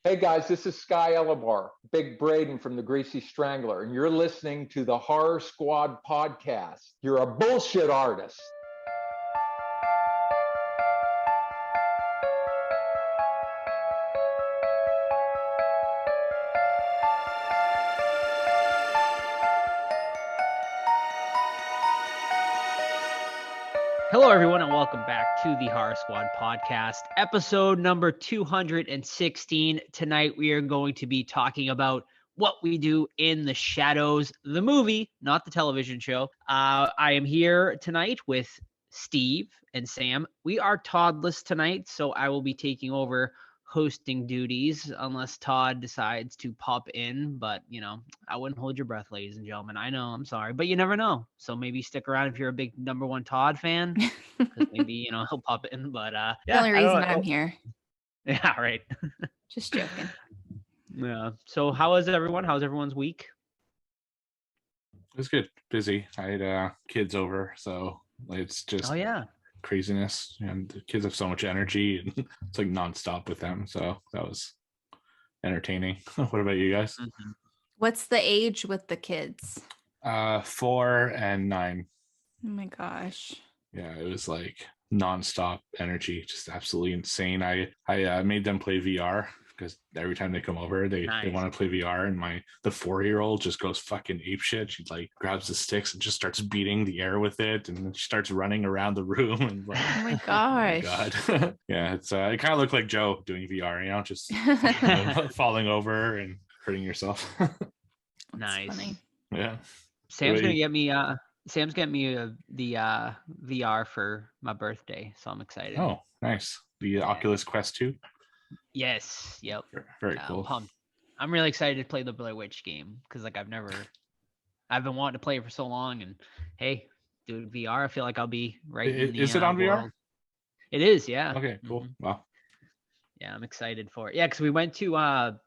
Hey guys, this is Sky Elabar, Big Braden from the Greasy Strangler, and you're listening to the Horror Squad podcast. You're a bullshit artist. Hello, everyone, and welcome back to the Horror Squad podcast, episode number 216. Tonight, we are going to be talking about What We Do in the Shadows, the movie, not the television show. I am here tonight with Steve and Sam. We are Toddless tonight, so I will be taking over hosting duties unless Todd decides to pop in, but I wouldn't hold your breath, ladies and gentlemen. I know, I'm sorry, but you never know. So maybe stick around if you're a big number one Todd fan, because maybe he'll pop in. But the only reason I'm here. Yeah, right. Just joking. Yeah. So how is everyone? How's everyone's week? It was good. Busy. I had kids over, so it's just craziness, and the kids have so much energy, and it's like nonstop with them. So that was entertaining. What about you guys? Mm-hmm. What's the age with the kids? 4 and 9. Oh my gosh. Yeah, it was like nonstop energy, just absolutely insane. I made them play VR because every time they come over, they want to play VR, and the 4-year-old just goes fucking apeshit. She like grabs the sticks and just starts beating the air with it, and then she starts running around the room. And like, oh my gosh! Oh my God. Yeah, it's it kind of looked like Joe doing VR, just falling over and hurting yourself. Nice. Funny. Yeah. Sam's gonna get me. Sam's getting me the VR for my birthday, so I'm excited. Oh, nice. The Oculus Quest 2. Yes. Yep. Very cool. I'm pumped. I'm really excited to play the Blair Witch game because I've been wanting to play it for so long, and hey, doing VR, I feel like I'll be right. Is it on VR? It is. Yeah. Okay. Cool. Mm-hmm. Wow. Yeah, I'm excited for it. Yeah, because we went to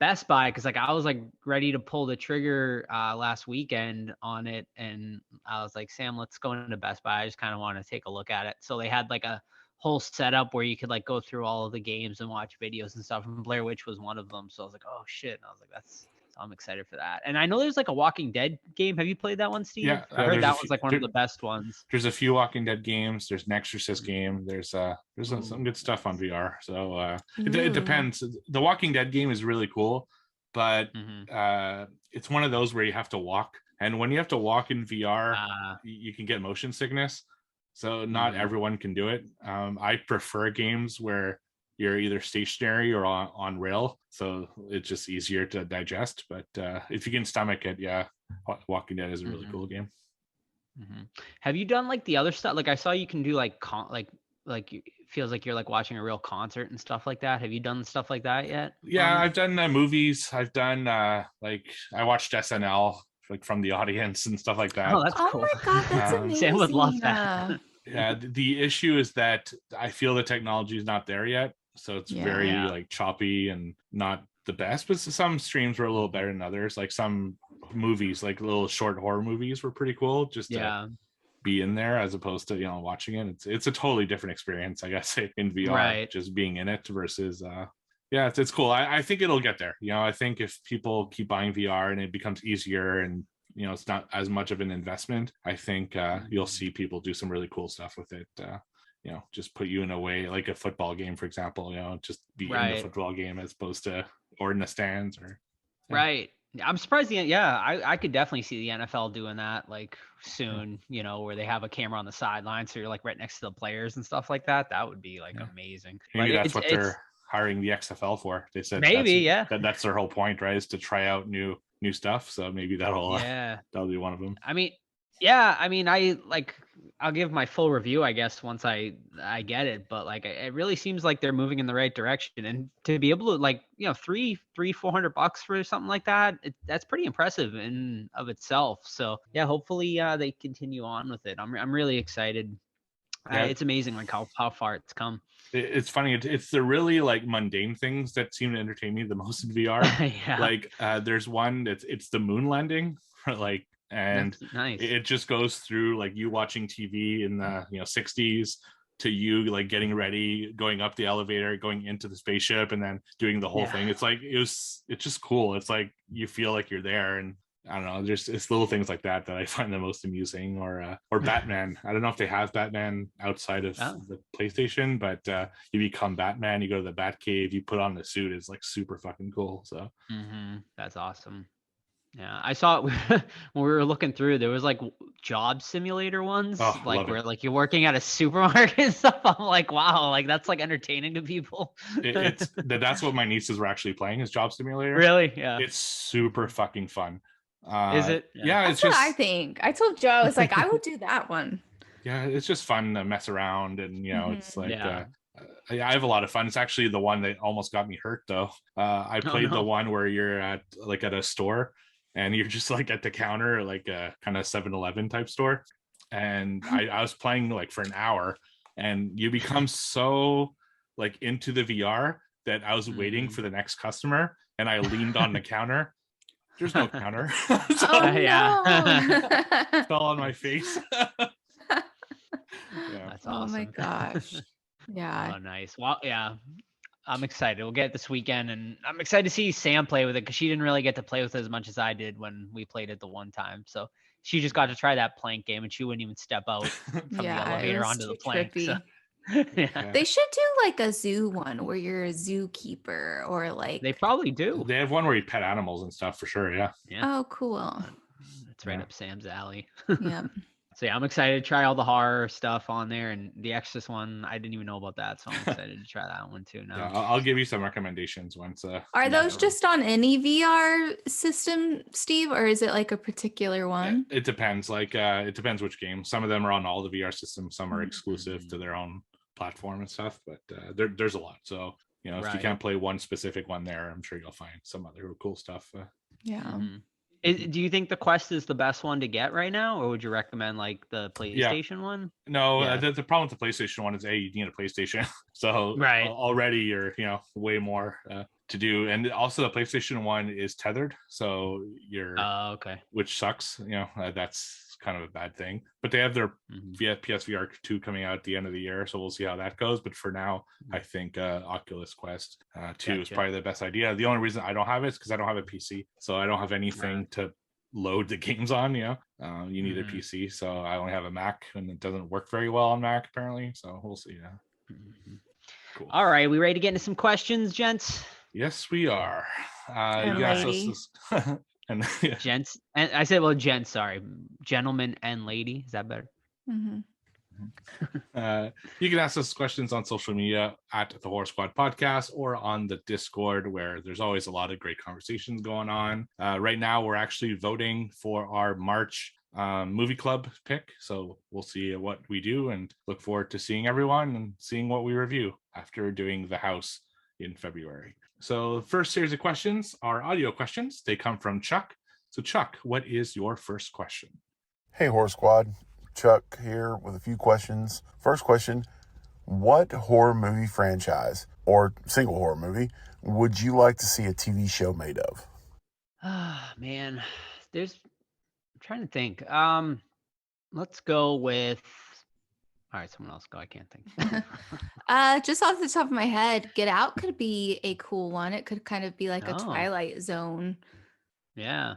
Best Buy because I was like ready to pull the trigger last weekend on it, and I was like, Sam, let's go into Best Buy. I just kind of want to take a look at it. So they had like a whole setup where you could like go through all of the games and watch videos and stuff. And Blair Witch was one of them. So I was like, oh shit. And I was like, so I'm excited for that. And I know there's like a Walking Dead game. Have you played that one, Steve? Yeah. I heard that was like one of the best ones. There's a few Walking Dead games. There's an Exorcist game. There's some good stuff on VR. So it depends. The Walking Dead game is really cool, but it's one of those where you have to walk. And when you have to walk in VR, you can get motion sickness. So not everyone can do it. I prefer games where you're either stationary or on rail, so it's just easier to digest. But if you can stomach it, Walking Dead is a really cool game. Mm-hmm. Have you done like the other stuff? Like I saw you can do like it feels like you're like watching a real concert and stuff like that. Have you done stuff like that yet? Yeah, I've done movies. I've done like I watched SNL like from the audience and stuff like that. Oh, that's cool. Oh my God, that's amazing. Sam would love that. Yeah, the issue is that I feel the technology is not there yet, so it's very like choppy and not the best. But some streams were a little better than others. Like some movies, like little short horror movies, were pretty cool. Just to be in there as opposed to watching it. It's a totally different experience, I guess, in VR. Just being in it versus it's cool. I think it'll get there. I think if people keep buying VR and it becomes easier and it's not as much of an investment, I think you'll see people do some really cool stuff with it. Just put you in a way like a football game, for example, just be in the football game as opposed to or in the stands or right. I'm surprised I could definitely see the NFL doing that like soon, where they have a camera on the sideline so you're like right next to the players and stuff like that. That would be like amazing. Maybe that's what they're hiring the XFL for. They said maybe that's their whole point, right? Is to try out new stuff. So maybe that'll be one of them. I'll give my full review, I guess, once I get it, but like it really seems like they're moving in the right direction, and to be able to like $300-$400 for something like that, that's pretty impressive in of itself. So hopefully they continue on with it. I'm really excited. It's amazing like how far it's come. It's funny. It's the really like mundane things that seem to entertain me the most in VR. Like there's one it's the moon landing, and that's nice. It just goes through like you watching TV in the 60s to you like getting ready, going up the elevator, going into the spaceship, and then doing the whole thing. It's like it's just cool. It's like you feel like you're there, and I don't know, it's little things like that I find the most amusing. Or Batman. I don't know if they have Batman outside of the PlayStation, but you become Batman, you go to the Batcave, you put on the suit. It's like super fucking cool. So that's awesome. Yeah, I saw it when we were looking through. There was like job simulator ones, like where like you're working at a supermarket and stuff. I'm like, wow, like that's like entertaining to people. That's what my nieces were actually playing, is Job Simulator. Really? Yeah. It's super fucking fun. Is it? Yeah, that's it's just what I think. I told Joe, I was like, I would do that one. Yeah, it's just fun to mess around, and it's like I have a lot of fun. It's actually the one that almost got me hurt though. I played the one where you're at a store, and you're just like at the counter, like a kind of 7-Eleven type store. And I was playing like for an hour, and you become so like into the VR that I was waiting for the next customer, and I leaned on the counter. There's no counter. So, fell on my face. That's awesome. Oh my gosh. Yeah. Oh, nice. Well, yeah. I'm excited. We'll get it this weekend, and I'm excited to see Sam play with it because she didn't really get to play with it as much as I did when we played it the one time. So she just got to try that plank game, and she wouldn't even step out from the elevator onto the plank. So, They should do like a zoo one where you're a zookeeper, or like they probably do. They have one where you pet animals and stuff for sure. Yeah. Oh, cool. That's right up Sam's alley. Yeah. So yeah, I'm excited to try all the horror stuff on there, and the Exorcist one, I didn't even know about that, so I'm excited to try that one too. Now, yeah, I'll give you some recommendations once. Are those just on any VR system, Steve, or is it like a particular one? It depends. Like it depends which game. Some of them are on all the VR systems. Some are exclusive to their own platform and stuff. But there's a lot. So if you can't play one specific one there, I'm sure you'll find some other cool stuff. Yeah. Do you think the Quest is the best one to get right now, or would you recommend like the PlayStation one? No, the problem with the PlayStation one is you need a PlayStation, so already you're way more to do, and also the PlayStation one is tethered, so you're which sucks. That's kind of a bad thing. But they have their PSVR 2 coming out at the end of the year, so we'll see how that goes. But for now, I think Oculus Quest 2 is probably the best idea. The only reason I don't have it is because I don't have a PC, so I don't have anything to load the games on. You need a PC, so I only have a Mac, and it doesn't work very well on Mac apparently. So we'll see. Cool. All right, we ready to get into some questions, gents? Yes, we are. You asked us this. And gents, and I said, well, gents, sorry, gentlemen and lady. Is that better? Mm-hmm. You can ask us questions on social media at the Horror Squad Podcast, or on the Discord, where there's always a lot of great conversations going on. Right now, we're actually voting for our March movie club pick, so we'll see what we do, and look forward to seeing everyone and seeing what we review after doing The House in February. So the first series of questions are audio questions. They come from Chuck. So Chuck, what is your first question? Hey, Horror Squad. Chuck here with a few questions. First question, what horror movie franchise or single horror movie would you like to see a TV show made of? Man, I'm trying to think. Let's go with... All right, someone else go. I can't think. Just off the top of my head, Get Out could be a cool one. It could kind of be like a Twilight Zone. Yeah.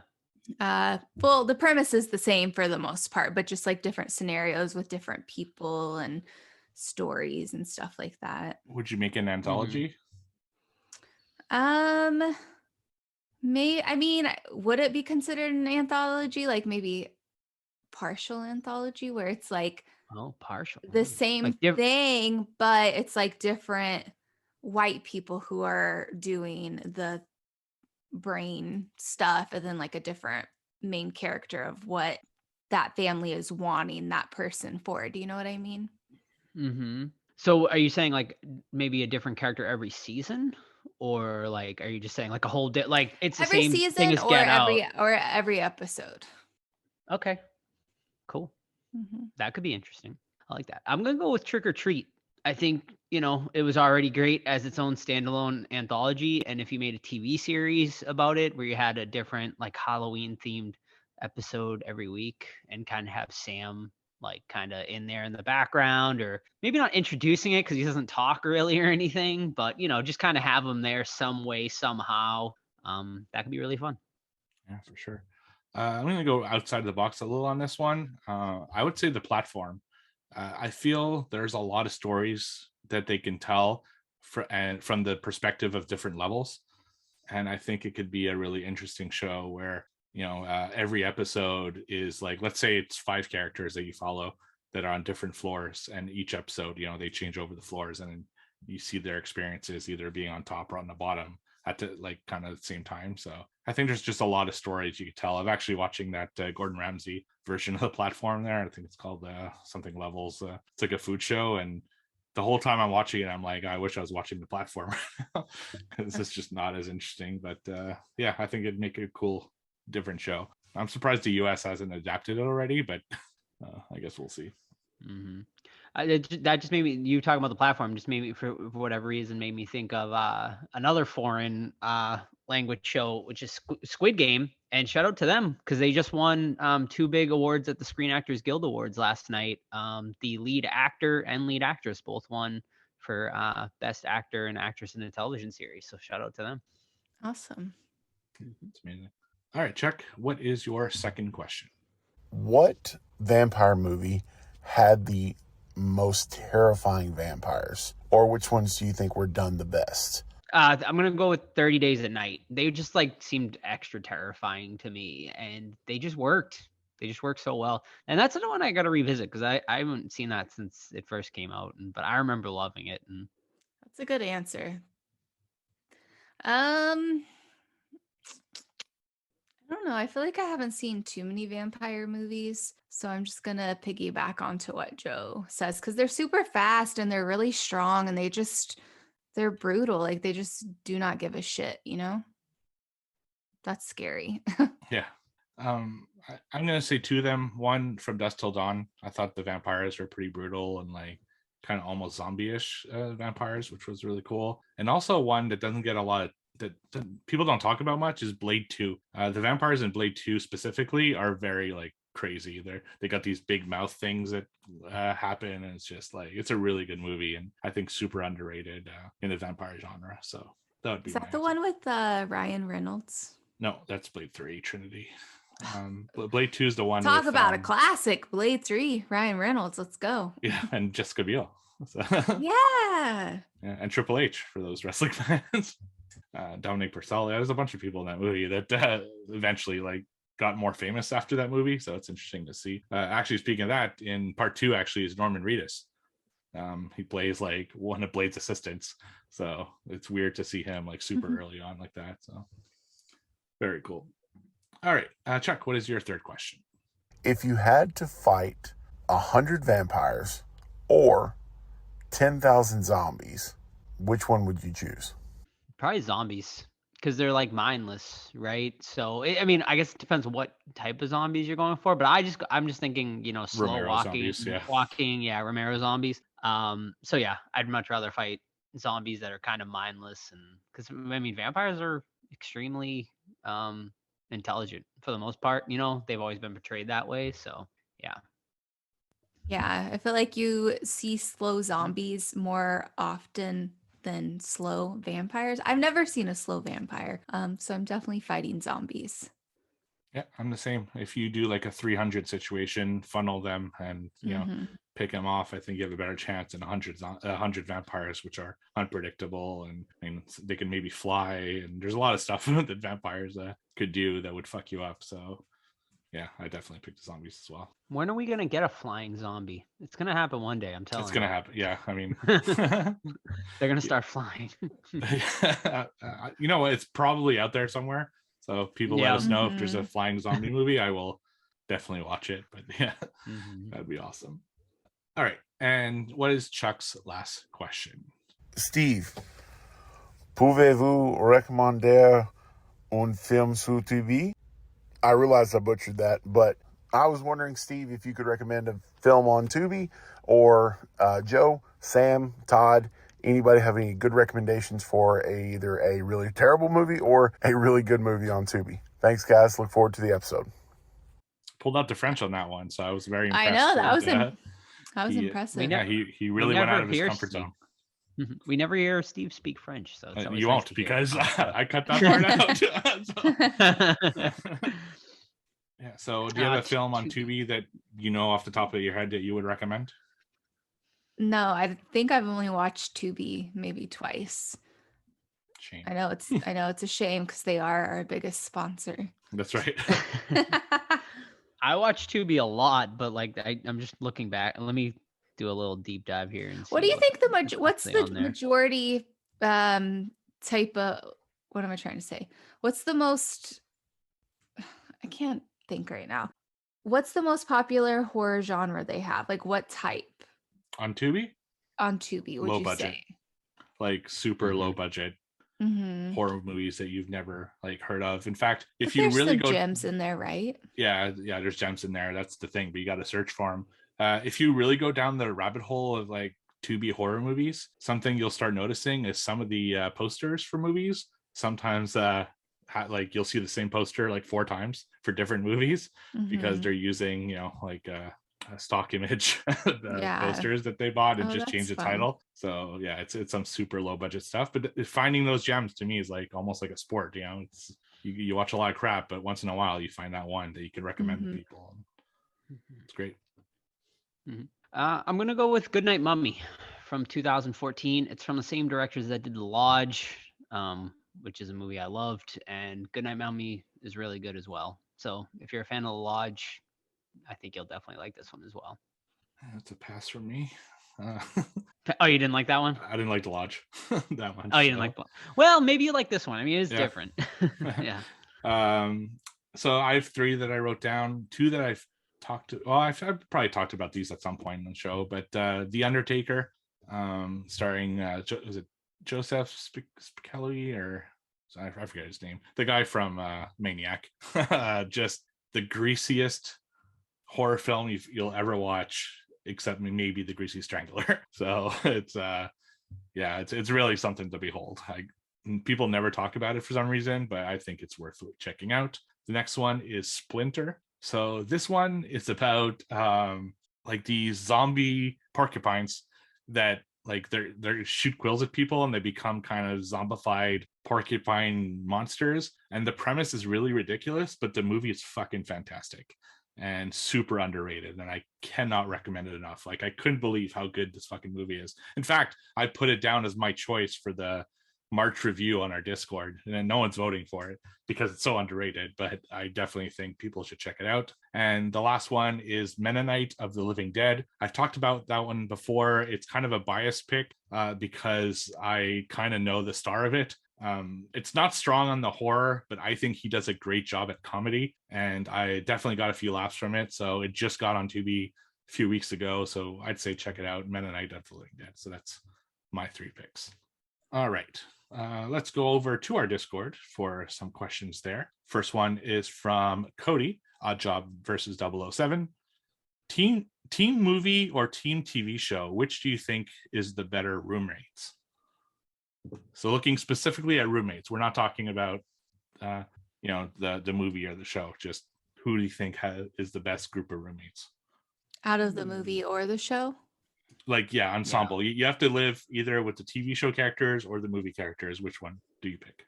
Well, the premise is the same for the most part, but just like different scenarios with different people and stories and stuff like that. Would you make an anthology? Would it be considered an anthology? Like maybe partial anthology, where it's like partial. The same thing, but it's like different white people who are doing the brain stuff, and then like a different main character of what that family is wanting that person for. Do you know what I mean? Mm-hmm. So are you saying like maybe a different character every season, or like are you just saying like a whole like it's the every same season thing as or Get every episode? Okay, cool. Mm-hmm. That could be interesting. I like that. I'm gonna go with Trick or Treat. I think it was already great as its own standalone anthology, and if you made a TV series about it where you had a different like Halloween themed episode every week and kind of have Sam like kind of in there in the background, or maybe not introducing it because he doesn't talk really or anything, but just kind of have him there some way, somehow. That could be really fun. Yeah, for sure. I'm going to go outside the box a little on this one. I would say the platform. I feel there's a lot of stories that they can tell from the perspective of different levels. And I think it could be a really interesting show where, every episode is like, let's say it's 5 characters that you follow that are on different floors. And each episode, they change over the floors, and you see their experiences either being on top or on the bottom at the kind of the same time. So I think there's just a lot of stories you could tell. I'm actually watching that Gordon Ramsay version of the platform there. I think it's called something Levels. It's like a food show, and the whole time I'm watching it, I'm like, I wish I was watching the platform because it's just not as interesting. But yeah, I think it'd make a cool, different show. I'm surprised the US hasn't adapted it already, but I guess we'll see. Mm-hmm. That just made me, you talking about the platform just made me, for whatever reason, made me think of another foreign language show, which is Squid Game. And shout out to them because they just won 2 big awards at the Screen Actors Guild Awards last night. The lead actor and lead actress both won for best actor and actress in a television series. So shout out to them. Awesome. That's amazing. All right, Chuck, what is your second question? What vampire movie had the most terrifying vampires? Or which ones do you think were done the best? I'm going to go with 30 Days at Night. They just seemed extra terrifying to me, and they just worked. They just worked so well. And that's the one I got to revisit because I haven't seen that since it first came out. But I remember loving it. And that's a good answer. I don't know. I feel like I haven't seen too many vampire movies. So I'm just going to piggyback onto what Joe says because they're super fast and they're really strong and they're brutal. Like they just do not give a shit, That's scary. Yeah. I'm going to say 2 of them. One, From Dusk Till Dawn. I thought the vampires were pretty brutal and kind of almost zombie-ish vampires, which was really cool. And also one that doesn't get a lot of that people don't talk about much is Blade 2. The vampires in Blade 2 specifically are very crazy. They got these big mouth things that happen, and it's just it's a really good movie, and I think super underrated in the vampire genre. So that would be. Is that the one with Ryan Reynolds? No, that's Blade 3, Trinity. Blade 2 is the one. Talk about a classic, Blade 3, Ryan Reynolds. Let's go. Yeah, and Jessica Biel. So. Yeah, and Triple H for those wrestling fans. Dominic Purcell. There's a bunch of people in that movie that eventually got more famous after that movie. So it's interesting to see. Actually, speaking of that, in part 2 actually is Norman Reedus. He plays one of Blade's assistants. So it's weird to see him super early on like that. So very cool. All right, Chuck, what is your third question? If you had to fight 100 vampires or 10,000 zombies, which one would you choose? Probably zombies, because they're mindless, right? So I guess it depends what type of zombies you're going for, but I'm just thinking, slow Romero walking, zombies, Romero zombies. So yeah, I'd much rather fight zombies that are kind of mindless, and because vampires are extremely intelligent for the most part. They've always been portrayed that way. So yeah. Yeah, I feel like you see slow zombies more often than slow vampires. I've never seen a slow vampire, so I'm definitely fighting zombies. Yeah, I'm the same. If you do a 300 situation, funnel them and pick them off, I think you have a better chance than 100 vampires, which are unpredictable, and they can maybe fly, and there's a lot of stuff that vampires could do that would fuck you up. So yeah, I definitely picked the zombies as well. When are we gonna get a flying zombie? It's gonna happen one day. I'm telling you. It's gonna happen. Yeah, they're gonna start flying. You know what? It's probably out there somewhere. So if people let us know if there's a flying zombie movie, I will definitely watch it. But yeah, that'd be awesome. All right, and what is Chuck's last question? Steve, pouvez-vous recommander un film sur TV? I realize I butchered that, but I was wondering, Steve, if you could recommend a film on Tubi, or Joe, Sam, Todd, anybody have any good recommendations for either a really terrible movie or a really good movie on Tubi? Thanks, guys. Look forward to the episode. pulled out the French on that one, so I was very impressed. I know that was he, impressive. Yeah, he really went out of his comfort zone. We never hear Steve speak French, so it's you won't because I cut that part out. Yeah. So, do you have a film on Tubi that you know off the top of your head that you would recommend? No, I think I've only watched Tubi maybe twice. Shame. I know it's a shame because they are our biggest sponsor. That's right. I watch Tubi a lot, but like I'm just looking back. Let me do a little deep dive here and see what do you think what's the majority type of, what am I trying to say? What's the most, I can't think right now. What's the most popular horror genre they have? Like what type? On Tubi? On Tubi, would low you budget. say? Like super low budget horror movies that you've never like heard of. In fact, if you there's really some gems in there, right? Yeah, there's gems in there. That's the thing, but you got to search for them. If you really go down the rabbit hole of like Tubi horror movies, something you'll start noticing is some of the posters for movies. Sometimes like you'll see the same poster like 4 times for different movies because they're using, you know, like a stock image posters that they bought and just change the title. So yeah, it's some super low budget stuff, but finding those gems to me is like almost like a sport. You know, it's you watch a lot of crap, but once in a while you find that one that you can recommend to people. It's great. I'm gonna go with Goodnight Mummy from 2014. It's from the same directors that did The Lodge, which is a movie I loved, and Goodnight Mummy is really good as well. So if you're a fan of The Lodge, I think you'll definitely like this one as well. That's a pass from me. Oh, you didn't like that one? I didn't like The Lodge that much. Oh, you didn't like that? Well, maybe you like this one. I mean, it's different. Yeah. So I have 3 that I wrote down. 2 that I've talked to. Well, I've probably talked about these at some point in the show, but The Undertaker, starring was it Joseph Spichelli or I forget his name. The guy from Maniac. Just the greasiest horror film you'll ever watch, except maybe The Greasy Strangler. So it's it's really something to behold. People never talk about it for some reason, but I think it's worth checking out. The next one is Splinter. So this one is about like these zombie porcupines that like they shoot quills at people and they become kind of zombified porcupine monsters. And the premise is really ridiculous, but the movie is fucking fantastic and super underrated, and I cannot recommend it enough. Like I couldn't believe how good this fucking movie is. In fact, I put it down as my choice for the March review on our Discord, and then no one's voting for it because it's so underrated, but I definitely think people should check it out. And the last one is Mennonite of the Living Dead. I've talked about that one before. It's kind of a biased pick because I kind of know the star of it. It's not strong on the horror, but I think he does a great job at comedy, and I definitely got a few laughs from it. So it just got on Tubi a few weeks ago, so I'd say check it out. Mennonite of the Living Dead. So that's my 3 picks. All right. Let's go over to our Discord for some questions there. First one is from Cody, Odd Job versus 007. Teen movie or teen TV show, which do you think is the better roommates? So looking specifically at roommates, we're not talking about the movie or the show. Just who do you think is the best group of roommates? Out of the movie or the show? Like, ensemble. You have to live either with the TV show characters or the movie characters. Which one do you pick?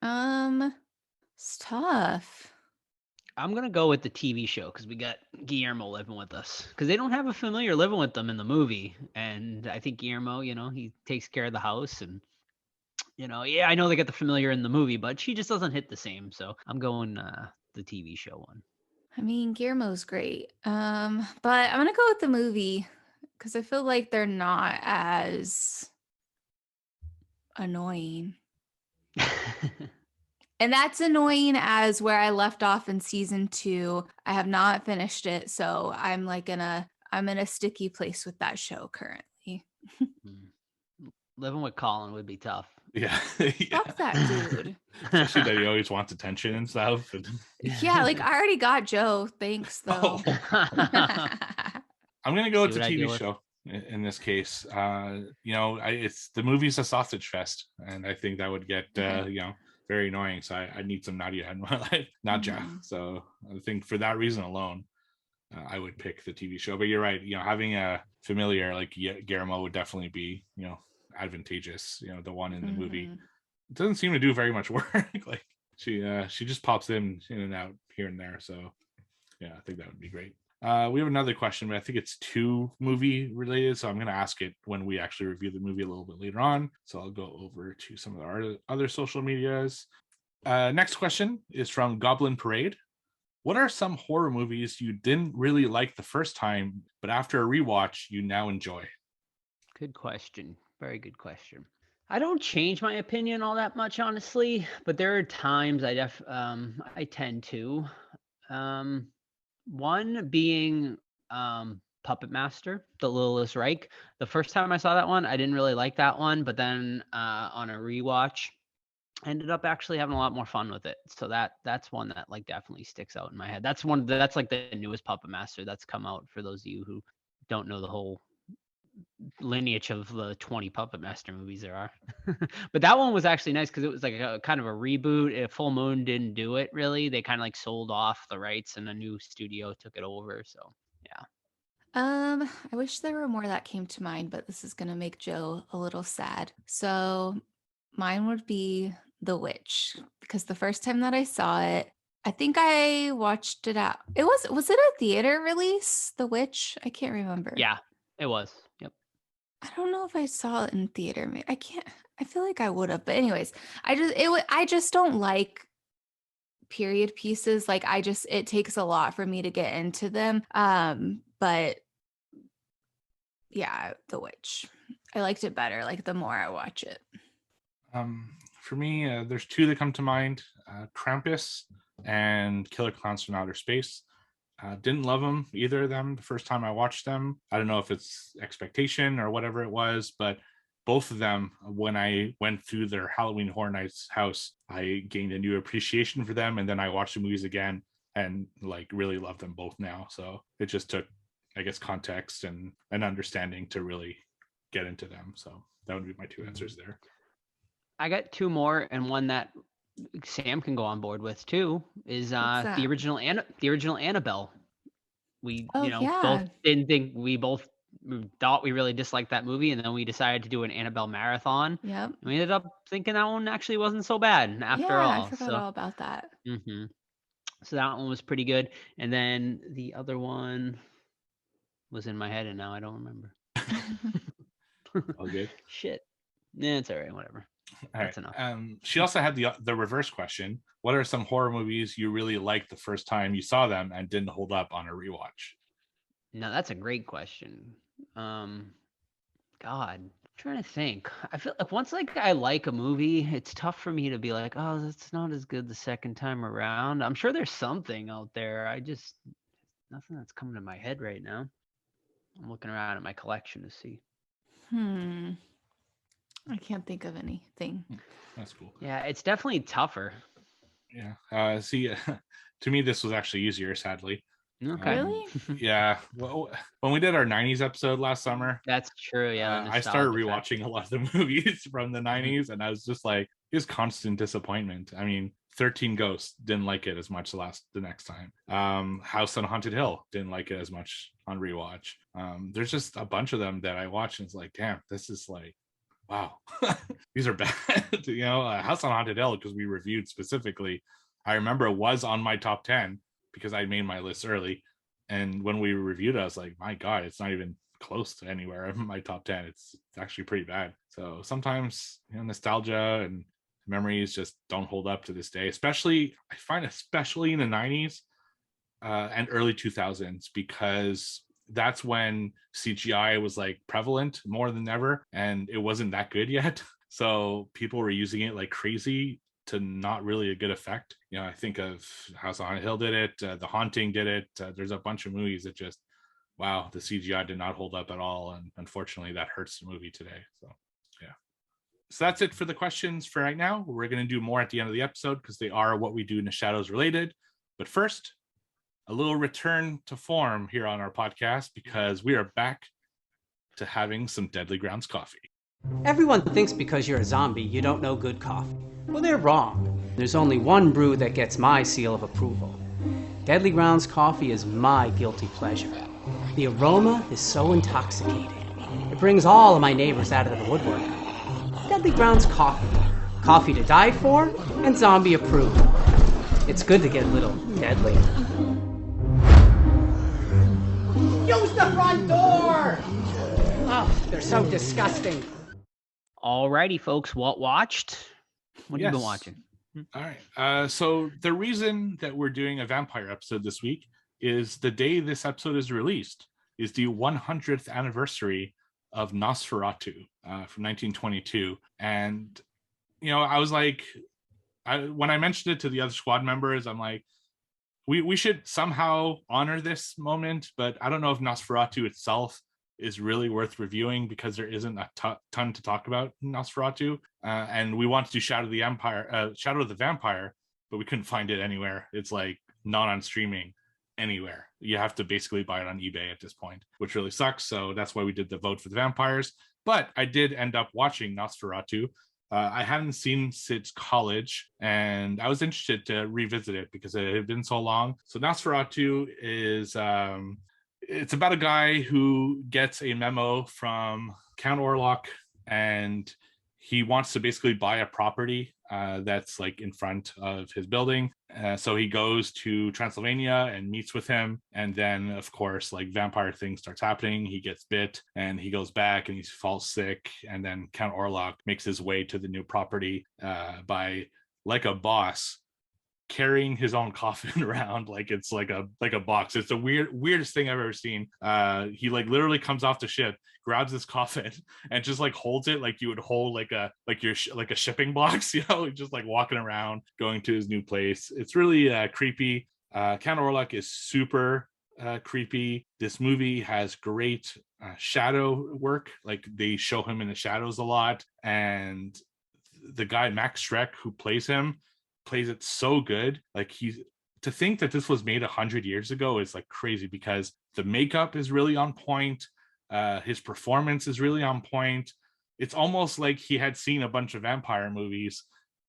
It's tough. I'm gonna go with the TV show because we got Guillermo living with us because they don't have a familiar living with them in the movie, and I think Guillermo, he takes care of the house, and I know they got the familiar in the movie, but she just doesn't hit the same. So I'm going the TV show one. I mean, Guillermo's great, but I'm gonna go with the movie because I feel like they're not as annoying. And that's annoying as where I left off in season 2. I have not finished it, so I'm in a sticky place with that show currently. Living with Colin would be tough. Yeah. Fuck that dude. Especially that he always wants attention and stuff. Yeah, like I already got Joe. Thanks though. I'm gonna go with the TV show in this case. It's the movie's a sausage fest, and I think that would get very annoying. So I need some Nadia in my life, Nadja. So I think for that reason alone, I would pick the TV show. But you're right. Having a familiar like Guillermo would definitely be, advantageous. The one in the movie doesn't seem to do very much work. Like she just pops in and out here and there. So yeah, I think that would be great. We have another question, but I think it's 2 movie related, so I'm going to ask it when we actually review the movie a little bit later on. So I'll go over to some of our other social medias. Next question is from Goblin Parade. What are some horror movies you didn't really like the first time, but after a rewatch, you now enjoy? Good question. Very good question. I don't change my opinion all that much, honestly, but there are times I tend to. One being Puppet Master, the Littlest Reich. The first time I saw that one, I didn't really like that one, but then on a rewatch, I ended up actually having a lot more fun with it. So that's one that like definitely sticks out in my head. That's like the newest Puppet Master that's come out, for those of you who don't know the whole lineage of the 20 Puppet Master movies there are. But that one was actually nice because it was like a kind of a reboot. Full Moon didn't do it really. They kind of like sold off the rights and a new studio took it over. So yeah. I wish there were more that came to mind, but this is gonna make Joe a little sad. So mine would be The Witch, because the first time that I saw it, I think I watched it out. Was it a theater release, The Witch? I can't remember. Yeah, it was. Yep. I don't know if I saw it in theater. I feel like I would have, but anyways, I just don't like period pieces. Like it takes a lot for me to get into them. But yeah, The Witch. I liked it better, like the more I watch it. For me, there's 2 that come to mind: Krampus and Killer Clowns from Outer Space. Didn't love them, either of them, the first time I watched them. I don't know if it's expectation or whatever it was, but both of them, when I went through their Halloween Horror Nights house, I gained a new appreciation for them, and then I watched the movies again and like really love them both now. So it just took, I guess, context and an understanding to really get into them. So that would be my 2 answers there. I got 2 more, and one that Sam can go on board with too is the original Annabelle. We both didn't think, we both thought we really disliked that movie, and then we decided to do an Annabelle marathon. Yep. We ended up thinking that one actually wasn't so bad after all. I forgot all about that. So that one was pretty good, and then the other one was in my head, and now I don't remember. All good. Shit. Yeah, it's all right. Whatever. That's enough. She also had the reverse question. What are some horror movies you really liked the first time you saw them and didn't hold up on a rewatch? No, that's a great question. God, I'm trying to think. I feel like once I like a movie, it's tough for me to be like, oh, it's not as good the second time around. I'm sure there's something out there. Nothing that's coming to my head right now. I'm looking around at my collection to see. I can't think of anything. That's cool. Yeah, it's definitely tougher. Yeah. To me, this was actually easier, sadly. Okay. Really? Yeah. Well, when we did our 90s episode last summer, that's true. Yeah. I started rewatching a lot of the movies from the 90s, and I was just like, it was constant disappointment. I mean, 13 Ghosts, didn't like it as much the next time. House on Haunted Hill, didn't like it as much on rewatch. There's just a bunch of them that I watch, and it's like, damn, this is like, wow, these are bad. House on Haunted Hill, because we reviewed specifically, I remember it was on my top 10 because I made my list early, and when we reviewed it, I was like, my God, it's not even close to anywhere in my top 10. It's actually pretty bad. So sometimes nostalgia and memories just don't hold up to this day, especially in the 90s and early 2000s, because that's when CGI was like prevalent more than ever, and it wasn't that good yet. So people were using it like crazy to not really a good effect. I think of House on Haunted Hill did it, The Haunting did it. There's a bunch of movies that just, wow, the CGI did not hold up at all, and unfortunately that hurts the movie today. So yeah. So that's it for the questions for right now. We're going to do more at the end of the episode because they are What We Do in the Shadows related. But first, a little return to form here on our podcast, because we are back to having some Deadly Grounds coffee. Everyone thinks because you're a zombie, you don't know good coffee. Well, they're wrong. There's only one brew that gets my seal of approval. Deadly Grounds coffee is my guilty pleasure. The aroma is so intoxicating. It brings all of my neighbors out of the woodwork. Deadly Grounds coffee. Coffee to die for and zombie approved. It's good to get a little deadly. Use the front door! Oh, they're so disgusting. Alrighty, folks. What watched? What have you been Yes. watching? All right. So the reason that we're doing a vampire episode this week is the day this episode is released is the 100th anniversary of Nosferatu from 1922. And, you know, I was like, when I mentioned it to the other squad members, I'm like, we should somehow honor this moment, but I don't know if Nosferatu itself is really worth reviewing because there isn't a ton to talk about in Nosferatu. And we wanted to do Shadow of the Vampire, but we couldn't find it anywhere. It's like not on streaming anywhere. You have to basically buy it on eBay at this point, which really sucks. So that's why we did the vote for the vampires. But I did end up watching Nosferatu. I hadn't seen since college, and I was interested to revisit it because it had been so long. So Nosferatu is it's about a guy who gets a memo from Count Orlok, and he wants to basically buy a property that's like in front of his building. So he goes to Transylvania and meets with him. And then, of course, like vampire things starts happening. He gets bit and he goes back and he falls sick. And then Count Orlok makes his way to the new property by, like a boss, carrying his own coffin around like it's like a box. It's the weirdest thing I've ever seen. He like literally comes off the ship, grabs his coffin and just like holds it like you would hold like a shipping box, you know, just like walking around going to his new place. It's really creepy. Count Orlok is super creepy. This movie has great shadow work. Like they show him in the shadows a lot, and the guy Max Schreck who plays him plays it so good. Like to think that this was made 100 years ago is like crazy because the makeup is really on point. His performance is really on point. It's almost like he had seen a bunch of vampire movies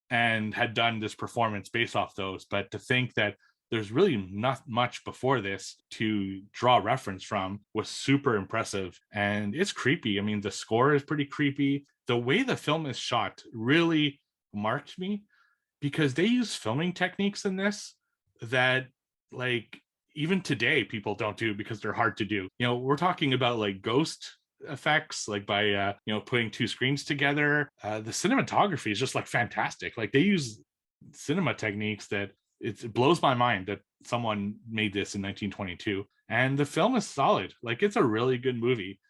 and had done this performance based off those. But to think that there's really not much before this to draw reference from was super impressive. And it's creepy. I mean, the score is pretty creepy. The way the film is shot really marked me, because they use filming techniques in this that like even today people don't do because they're hard to do. You know, we're talking about like ghost effects, like by you know, putting two screens together. The cinematography is just like fantastic. Like they use cinema techniques that it blows my mind that someone made this in 1922, and the film is solid. Like it's a really good movie.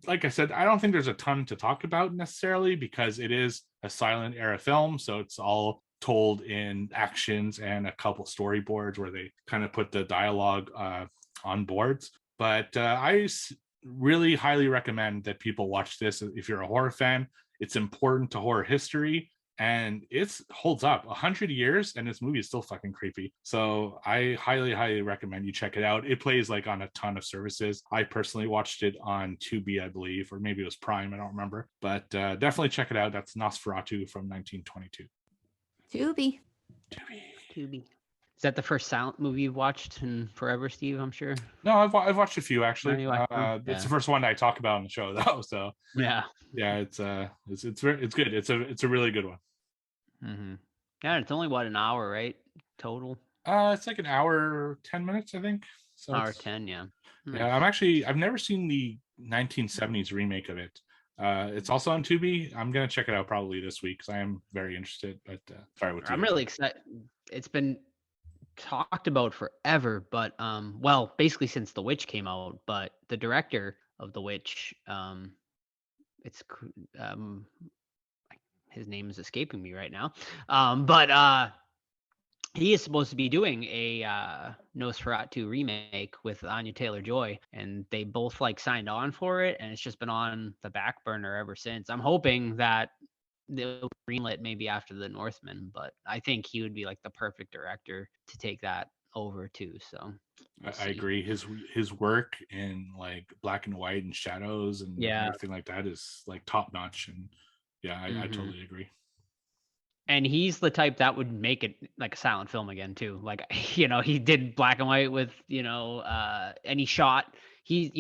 Like I said, I don't think there's a ton to talk about necessarily because it is a silent era film. So it's all told in actions and a couple storyboards where they kind of put the dialogue on boards. But I really highly recommend that people watch this. If you're a horror fan, it's important to horror history. And it holds up 100 years, and this movie is still fucking creepy. So I highly recommend you check it out. It plays like on a ton of services. I personally watched it on Tubi, I believe, or maybe it was Prime, I don't remember. But definitely check it out. That's Nosferatu from 1922. Tubi. Is that the first silent movie you've watched in forever, Steve? I'm sure. No, I've watched a few actually. It's the first one I talk about on the show though. So yeah, it's good. It's a really good one. Mm-hmm. Yeah, it's only what, an hour, right? Total. It's like an hour 10 minutes, I think. So hour 10, yeah. Yeah, I've never seen the 1970s remake of it. It's also on Tubi. I'm gonna check it out probably this week because I am very interested. But sorry, I'm really excited. It's been talked about forever, but well, basically since The Witch came out. But the director of The Witch, it's his name is escaping me right now. But he is supposed to be doing a Nosferatu remake with Anya Taylor-Joy, and they both like signed on for it, and it's just been on the back burner ever since. I'm hoping that they'll greenlit maybe after The Northman, but I think he would be like the perfect director to take that over too. So I agree. His work in like black and white and shadows and everything like that is like top notch. And yeah, I totally agree. And he's the type that would make it like a silent film again too. Like, he did black and white with, and he shot. He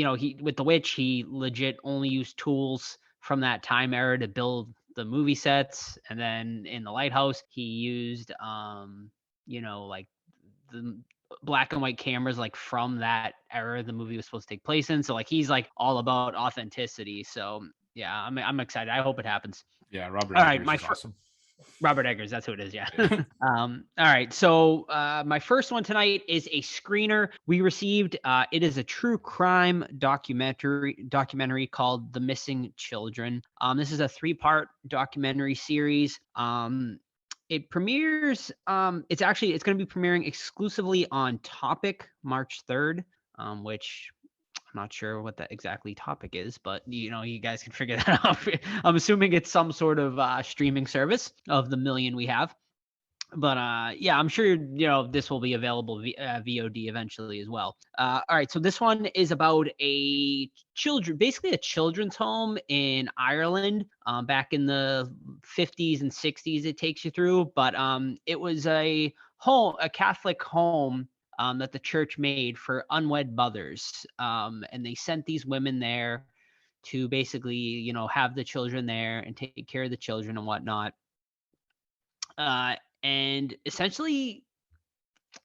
with The Witch, he legit only used tools from that time era to build the movie sets. And then in The Lighthouse, he used, like the black and white cameras like from that era the movie was supposed to take place in. So like he's like all about authenticity. So yeah, I'm excited. I hope it happens. Yeah, Robert All Eggers right, is awesome. Robert Eggers, that's who it is. Yeah. All right. So my first one tonight is a screener we received. It is a true crime documentary called The Missing Children. This is a 3-part documentary series. It premieres. It's going to be premiering exclusively on Topic March 3rd, which I'm not sure what that exactly topic is, but you guys can figure that out. I'm assuming it's some sort of streaming service of the million we have. But yeah, I'm sure this will be available VOD eventually as well. All right, so this one is about basically a children's home in Ireland back in the 50s and 60s. It takes you through, but it was a Catholic home that the church made for unwed mothers. And they sent these women there to basically, have the children there and take care of the children and whatnot. And essentially,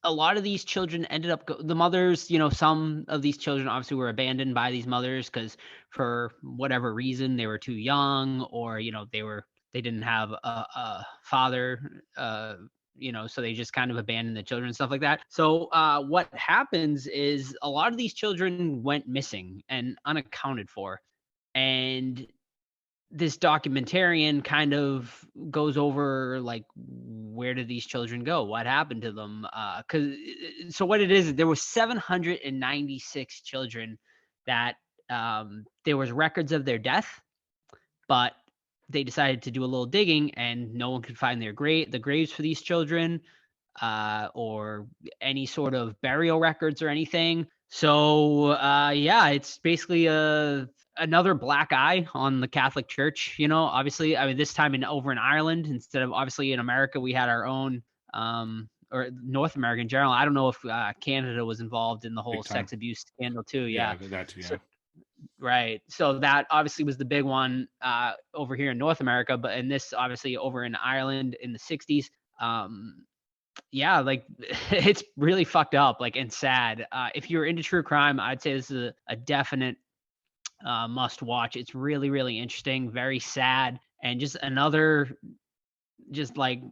a lot of these children ended up, the mothers, some of these children obviously were abandoned by these mothers because for whatever reason, they were too young or, they didn't have a father, so they just kind of abandoned the children and stuff like that. So what happens is a lot of these children went missing and unaccounted for. And this documentarian kind of goes over like, where did these children go? What happened to them? So what it is, there was 796 children that there was records of their death, but they decided to do a little digging and no one could find the graves for these children or any sort of burial records or anything. So yeah, it's basically another black eye on the Catholic Church. Obviously, I mean, this time over in Ireland instead of obviously in America, we had our own or North America in general. I don't know if Canada was involved in the whole sex abuse scandal too. Yeah, that too. Yeah. So, right. So that obviously was the big one over here in North America, but in this obviously over in Ireland in the 60s. Yeah, like it's really fucked up, like, and sad. If you're into true crime, I'd say this is a definite must watch. It's really, really interesting, very sad, and just another, just like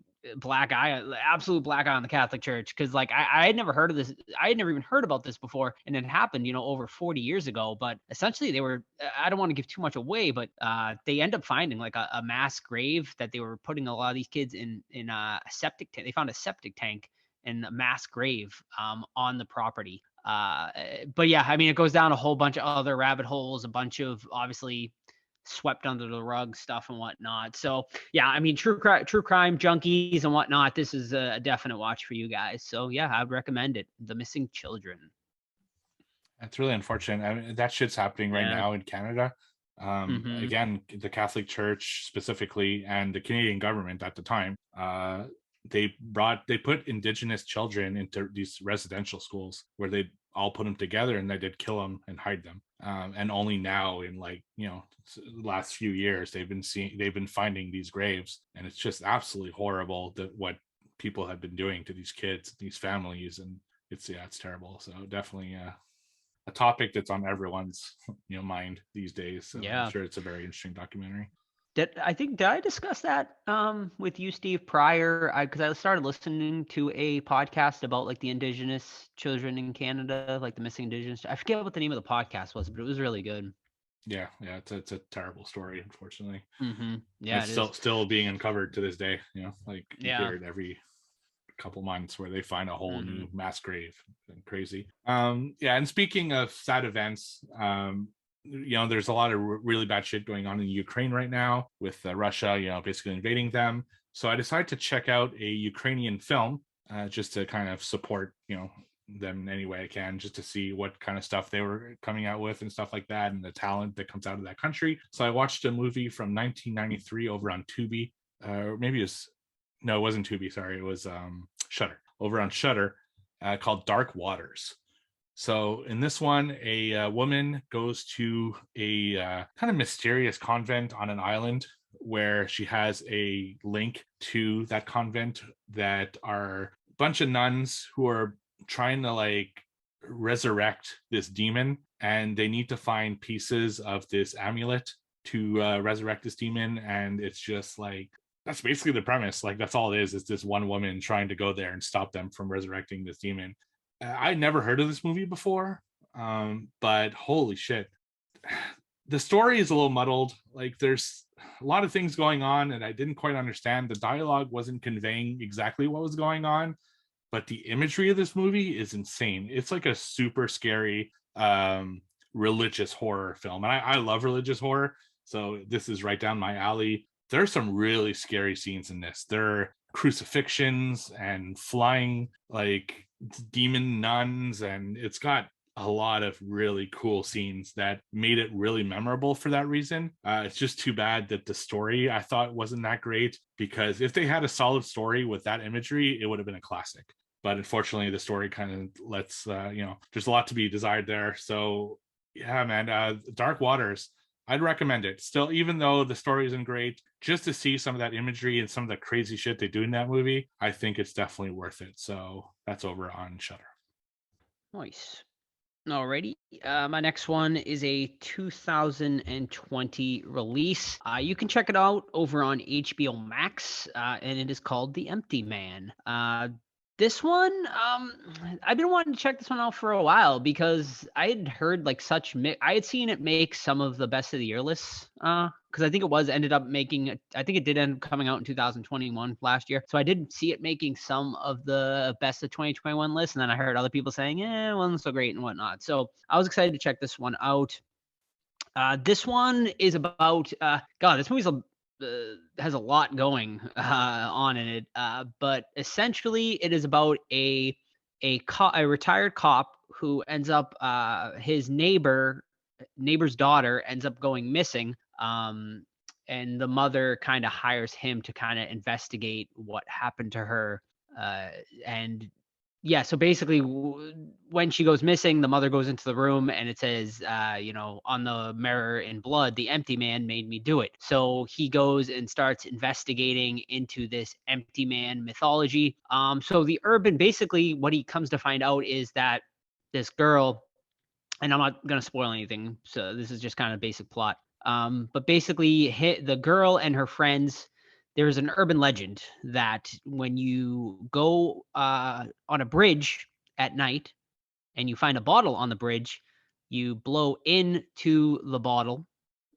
absolute black eye on the Catholic Church. Because like I had never heard of this. I had never even heard about this before, and it happened, over 40 years ago. But essentially, they were. I don't want to give too much away, but they end up finding like a mass grave that they were putting a lot of these kids in a septic tank. They found a septic tank and a mass grave on the property. But yeah, I mean, it goes down a whole bunch of other rabbit holes, a bunch of obviously swept under the rug stuff and whatnot. So yeah, I mean, true crime junkies and whatnot, this is a definite watch for you guys. So yeah, I would recommend it. The Missing Children. That's really unfortunate. I mean, that shit's happening right now in Canada. Again, the Catholic Church specifically and the Canadian government at the time, they put Indigenous children into these residential schools where they all put them together and they did kill them and hide them. And only now in like, the last few years, they've been finding these graves, and it's just absolutely horrible that what people have been doing to these kids, these families. And it's terrible. So definitely a topic that's on everyone's mind these days. So yeah, I'm sure it's a very interesting documentary. Did I discuss that with you, Steve, prior? Because I started listening to a podcast about like the Indigenous children in Canada, like the missing Indigenous. I forget what the name of the podcast was, but it was really good. Yeah, it's a terrible story, unfortunately. Yeah, it's still being uncovered to this day. Like you hear it every couple months where they find a whole new mass grave. Crazy. And speaking of sad events, there's a lot of really bad shit going on in Ukraine right now with Russia, basically invading them. So I decided to check out a Ukrainian film just to kind of support, them in any way I can, just to see what kind of stuff they were coming out with and stuff like that, and the talent that comes out of that country. So I watched a movie from 1993 over on Tubi, maybe it was, no, it wasn't Tubi, sorry, it was Shudder, over on Shudder, called Dark Waters. So in this one, a woman goes to a kind of mysterious convent on an island where she has a link to that convent that are a bunch of nuns who are trying to like resurrect this demon, and they need to find pieces of this amulet to resurrect this demon. And it's just like, that's basically the premise. Like, that's all it is this one woman trying to go there and stop them from resurrecting this demon. I'd never heard of this movie before, but holy shit, the story is a little muddled. Like, there's a lot of things going on and I didn't quite understand. The dialogue wasn't conveying exactly what was going on, but the imagery of this movie is insane. It's like a super scary religious horror film, and I love religious horror, so this is right down my alley. There's some really scary scenes in this. There are crucifixions and flying like demon nuns, and it's got a lot of really cool scenes that made it really memorable for that reason. It's just too bad that the story I thought wasn't that great, because if they had a solid story with that imagery, it would have been a classic. But unfortunately, the story kind of lets, there's a lot to be desired there. So yeah, man, Dark Waters, I'd recommend it. Still, even though the story isn't great, just to see some of that imagery and some of the crazy shit they do in that movie, I think it's definitely worth it. So that's over on Shudder. Nice. Alrighty. My next one is a 2020 release. You can check it out over on HBO Max, and it is called The Empty Man. This one, I've been wanting to check this one out for a while because I had heard like I had seen it make some of the best of the year lists, because I think ended up making, I think it did end up coming out in 2021 last year. So I did see it making some of the best of 2021 lists, and then I heard other people saying, it wasn't so great and whatnot. So I was excited to check this one out. This one is about, this movie's has a lot going on in it, but essentially it is about a retired cop who ends up his neighbor's daughter ends up going missing, and the mother kind of hires him to kind of investigate what happened to her, and yeah, so basically when she goes missing, the mother goes into the room and it says, on the mirror in blood, the empty man made me do it. So he goes and starts investigating into this empty man mythology. So basically what he comes to find out is that this girl, and I'm not going to spoil anything, so this is just kind of basic plot. But basically the girl and her friends, there's an urban legend that when you go on a bridge at night and you find a bottle on the bridge, you blow into the bottle.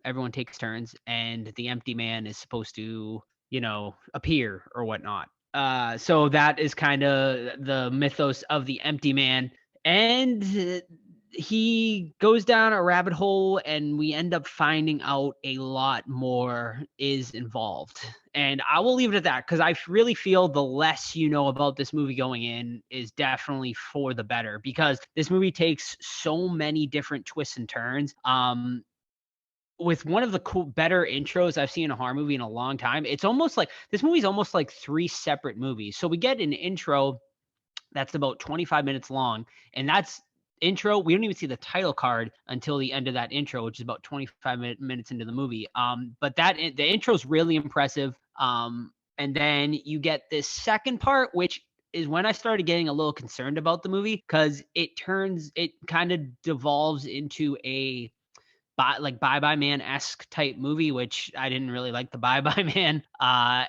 Everyone takes turns, and the empty man is supposed to, appear or whatnot. So that is kind of the mythos of the empty man. And he goes down a rabbit hole, and we end up finding out a lot more is involved. And I will leave it at that, because I really feel the less you know about this movie going in is definitely for the better, because this movie takes so many different twists and turns. With one of the better intros I've seen in a horror movie in a long time. It's almost like this movie's almost like 3 separate movies. So we get an intro that's about 25 minutes long, and that's intro. We don't even see the title card until the end of that intro, which is about 25 minutes into the movie. But the intro is really impressive. And then you get this second part, which is when I started getting a little concerned about the movie, because it kind of devolves into a Bye Bye Man-esque type movie, which I didn't really like the Bye Bye Man. And I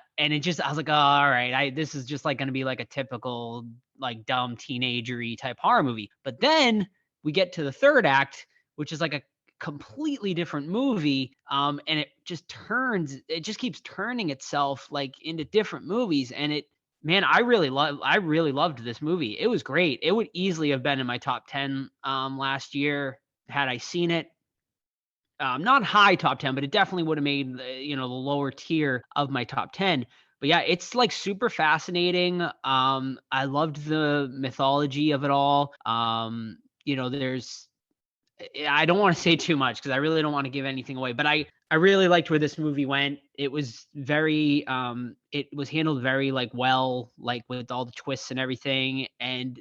was like, oh, all right, this is just like going to be like a typical like dumb teenagery type horror movie. But then we get to the third act, which is like a completely different movie. And it just keeps turning itself like into different movies. And I really loved this movie. It was great. It would easily have been in my top 10 last year had I seen it. Not high top 10, but it definitely would have made the lower tier of my top 10. But yeah, it's like super fascinating. I loved the mythology of it all. There's I don't want to say too much because I really don't want to give anything away, but I really liked where this movie went. It was very it was handled very like well, like with all the twists and everything. And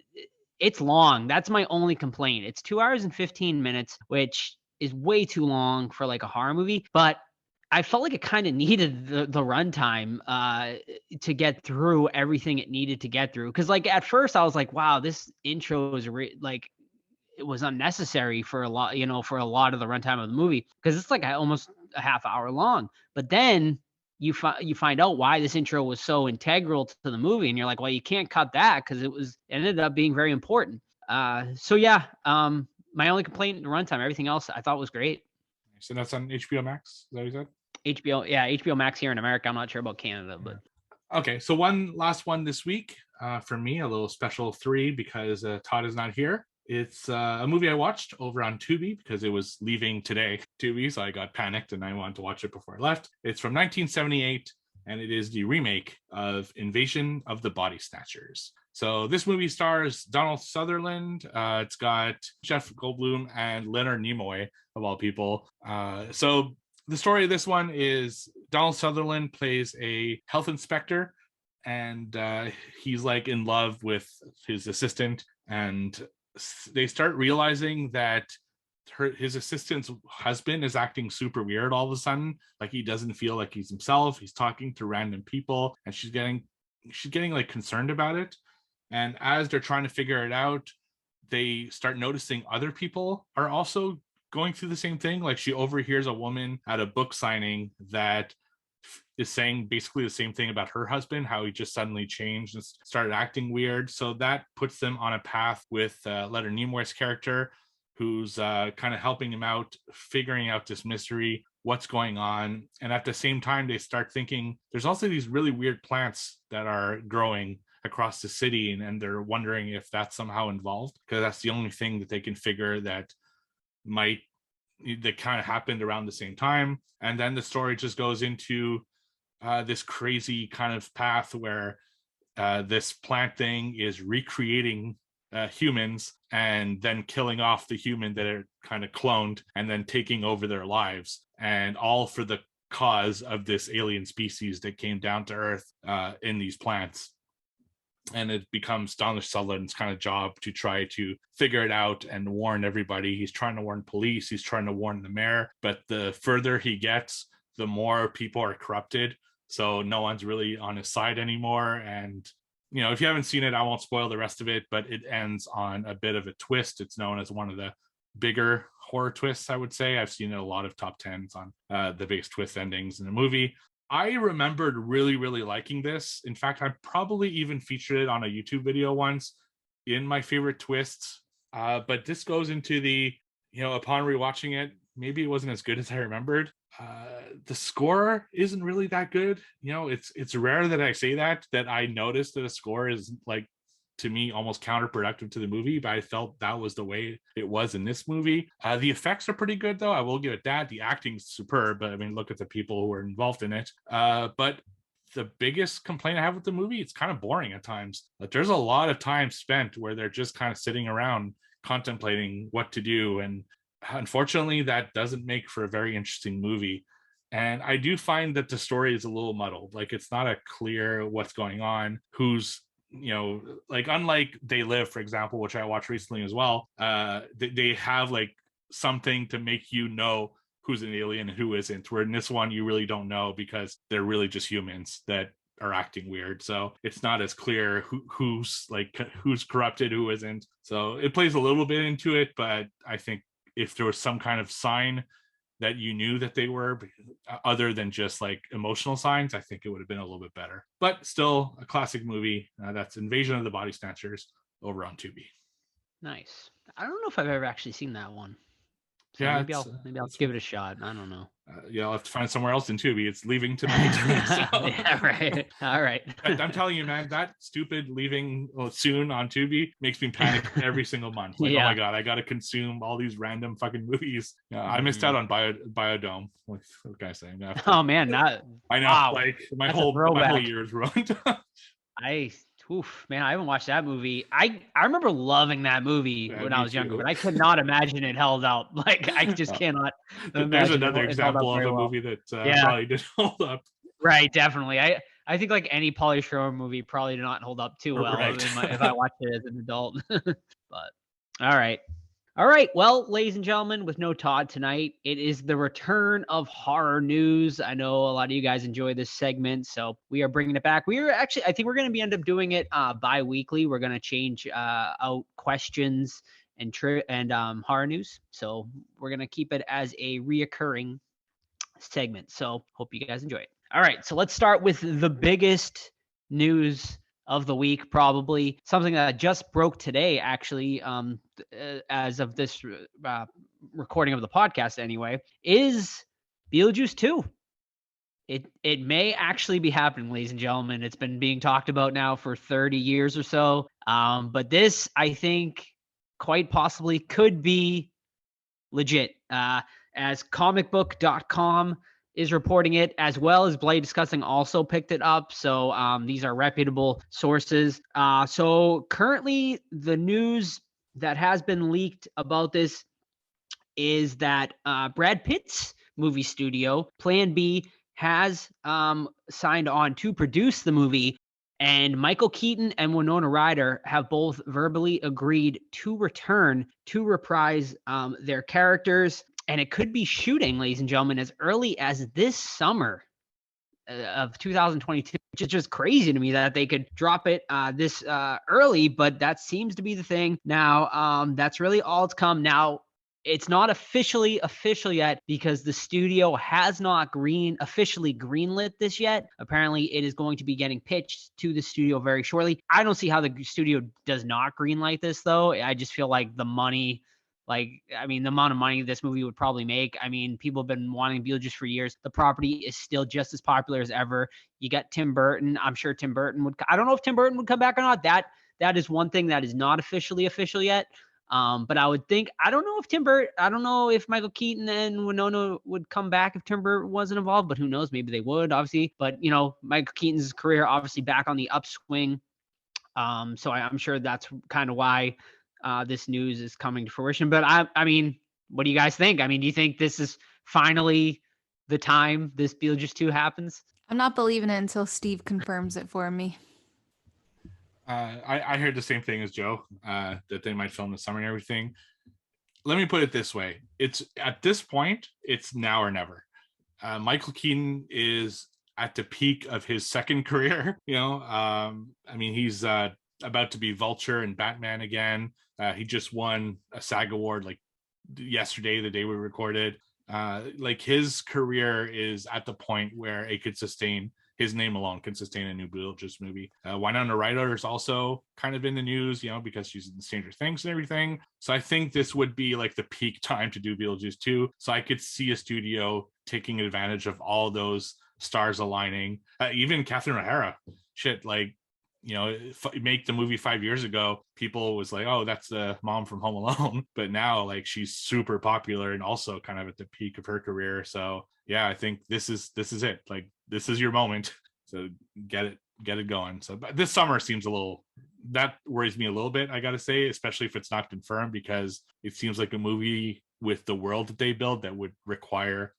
it's long. That's my only complaint. It's 2 hours and 15 minutes, which is way too long for like a horror movie, but I felt like it kind of needed the runtime to get through everything it needed to get through. Cause like at first I was like, wow, this intro is like it was unnecessary for a lot, for a lot of the runtime of the movie because it's like almost a half hour long. But then you find out why this intro was so integral to the movie, and you're like, well, you can't cut that because it ended up being very important. So yeah, my only complaint, the runtime. Everything else I thought was great. So that's on HBO Max. Is that what you said? HBO Max here in America. I'm not sure about Canada, but okay. So one last one this week for me, a little special 3 because Todd is not here. It's a movie I watched over on Tubi because it was leaving today, Tubi, so I got panicked and I wanted to watch it before I left. It's from 1978, and it is the remake of Invasion of the Body Snatchers. So this movie stars Donald Sutherland. It's got Jeff Goldblum and Leonard Nimoy, of all people. So the story of this one is Donald Sutherland plays a health inspector, and he's like in love with his assistant, and they start realizing that his assistant's husband is acting super weird all of a sudden. Like he doesn't feel like he's himself. He's talking to random people, and she's getting like concerned about it. And as they're trying to figure it out, they start noticing other people are also going through the same thing. Like she overhears a woman at a book signing that is saying basically the same thing about her husband, how he just suddenly changed and started acting weird. So that puts them on a path with Leonard Nimoy's character, who's kind of helping him out, figuring out this mystery, what's going on. And at the same time, they start thinking there's also these really weird plants that are growing across the city, and they're wondering if that's somehow involved, because that's the only thing that they can figure that kind of happened around the same time. And then the story just goes into this crazy kind of path where this plant thing is recreating humans and then killing off the human that are kind of cloned and then taking over their lives, and all for the cause of this alien species that came down to Earth in these plants. And it becomes Donald Sutherland's kind of job to try to figure it out and warn everybody. He's trying to warn police. He's trying to warn the mayor. But the further he gets, the more people are corrupted. So no one's really on his side anymore. And, if you haven't seen it, I won't spoil the rest of it, but it ends on a bit of a twist. It's known as one of the bigger horror twists, I would say. I've seen a lot of top 10s on the biggest twist endings in the movie. I remembered really, really liking this. In fact, I probably even featured it on a YouTube video once in my favorite twists. But this goes into the, upon rewatching it, maybe it wasn't as good as I remembered. The score isn't really that good. It's rare that I say that I noticed that a score is like, to me, almost counterproductive to the movie, but I felt that was the way it was in this movie. The effects are pretty good, though. I will give it that. The acting's superb, but I mean, look at the people who are involved in it. But the biggest complaint I have with the movie, it's kind of boring at times. Like, there's a lot of time spent where they're just kind of sitting around contemplating what to do. And unfortunately, that doesn't make for a very interesting movie. And I do find that the story is a little muddled. Like, it's not a clear what's going on, who's like, unlike They Live, for example, which I watched recently as well, they have like something to make who's an alien and who isn't, where in this one you really don't know because they're really just humans that are acting weird. So it's not as clear who's corrupted, who isn't. So it plays a little bit into it, but I think if there was some kind of sign that you knew that they were, other than just like emotional signs, I think it would have been a little bit better. But still a classic movie. That's Invasion of the Body Snatchers over on Tubi. Nice. I don't know if I've ever actually seen that one. So Yeah, maybe I'll give it a shot. I don't know. I'll have to find somewhere else in Tubi. It's leaving tonight. Yeah, right. All right. I'm telling you, man, that stupid leaving soon on Tubi makes me panic every single month. Like, oh my God, I got to consume all these random fucking movies. I missed out on Biodome. What can I say? Oh man, I know. Wow. Like my whole year is ruined. I haven't watched that movie. I remember loving that movie when I was younger, but I could not imagine it held up. Like I just cannot imagine. There's another example of a movie that probably did hold up. Right, definitely. I think like any Pauly Shore movie probably did not hold up too well if I watched it as an adult. But all right. All right. Well, ladies and gentlemen, with no Todd tonight, it is the return of horror news. I know a lot of you guys enjoy this segment, so we are bringing it back. I think we're going to end up doing it bi-weekly. We're going to change out questions and horror news. So we're going to keep it as a reoccurring segment. So hope you guys enjoy it. All right. So let's start with the biggest news of the week, probably something that just broke today, actually, as of this recording of the podcast anyway, is Beetlejuice 2. It may actually be happening, ladies and gentlemen. It's been being talked about now for 30 years or so. But this, I think, quite possibly could be legit. As comicbook.com is reporting it, as well as Blade Discussing also picked it up. So these are reputable sources. So currently the news that has been leaked about this is that Brad Pitt's movie studio, Plan B, has signed on to produce the movie, and Michael Keaton and Winona Ryder have both verbally agreed to return to reprise their characters. And it could be shooting, ladies and gentlemen, as early as this summer of 2022, which is just crazy to me that they could drop it this early, but that seems to be the thing. Now, that's really all it's come. Now, it's not official yet because the studio has not officially greenlit this yet. Apparently, it is going to be getting pitched to the studio very shortly. I don't see how the studio does not greenlight this, though. I just feel like the money... the amount of money this movie would probably make. I mean, people have been wanting Beetlejuice for years. The property is still just as popular as ever. You got Tim Burton. I'm sure Tim Burton would. I don't know if Tim Burton would come back or not. That is one thing that is not officially official yet. But I would think, I don't know if Michael Keaton and Winona would come back if Tim Burton wasn't involved, but who knows? Maybe they would, obviously. But, Michael Keaton's career obviously back on the upswing. So I'm sure that's kind of why this news is coming to fruition. But I mean, what do you guys think? I mean, do you think this is finally the time this Beetlejuice 2 happens? I'm not believing it until Steve confirms it for me. I heard the same thing as Joe, that they might film the summer and everything. Let me put it this way. It's at this point, it's now or never. Michael Keaton is at the peak of his second career. I mean, he's about to be Vulture and Batman again. He just won a SAG award like yesterday, the day we recorded. Like his career is at the point where it could sustain, his name alone can sustain a new Beetlejuice movie. Winona Ryder is also kind of in the news, because she's in Stranger Things and everything. So I think this would be like the peak time to do Beetlejuice 2. So I could see a studio taking advantage of all those stars aligning. Even Catherine O'Hara, make the movie 5 years ago, people was like, oh, that's the mom from Home Alone. But now, like, she's super popular and also kind of at the peak of her career. So yeah, I think this is it. Like, this is your moment. So get it going. So but this summer seems that worries me a little bit, I gotta say, especially if it's not confirmed, because it seems like a movie with the world that they build that would require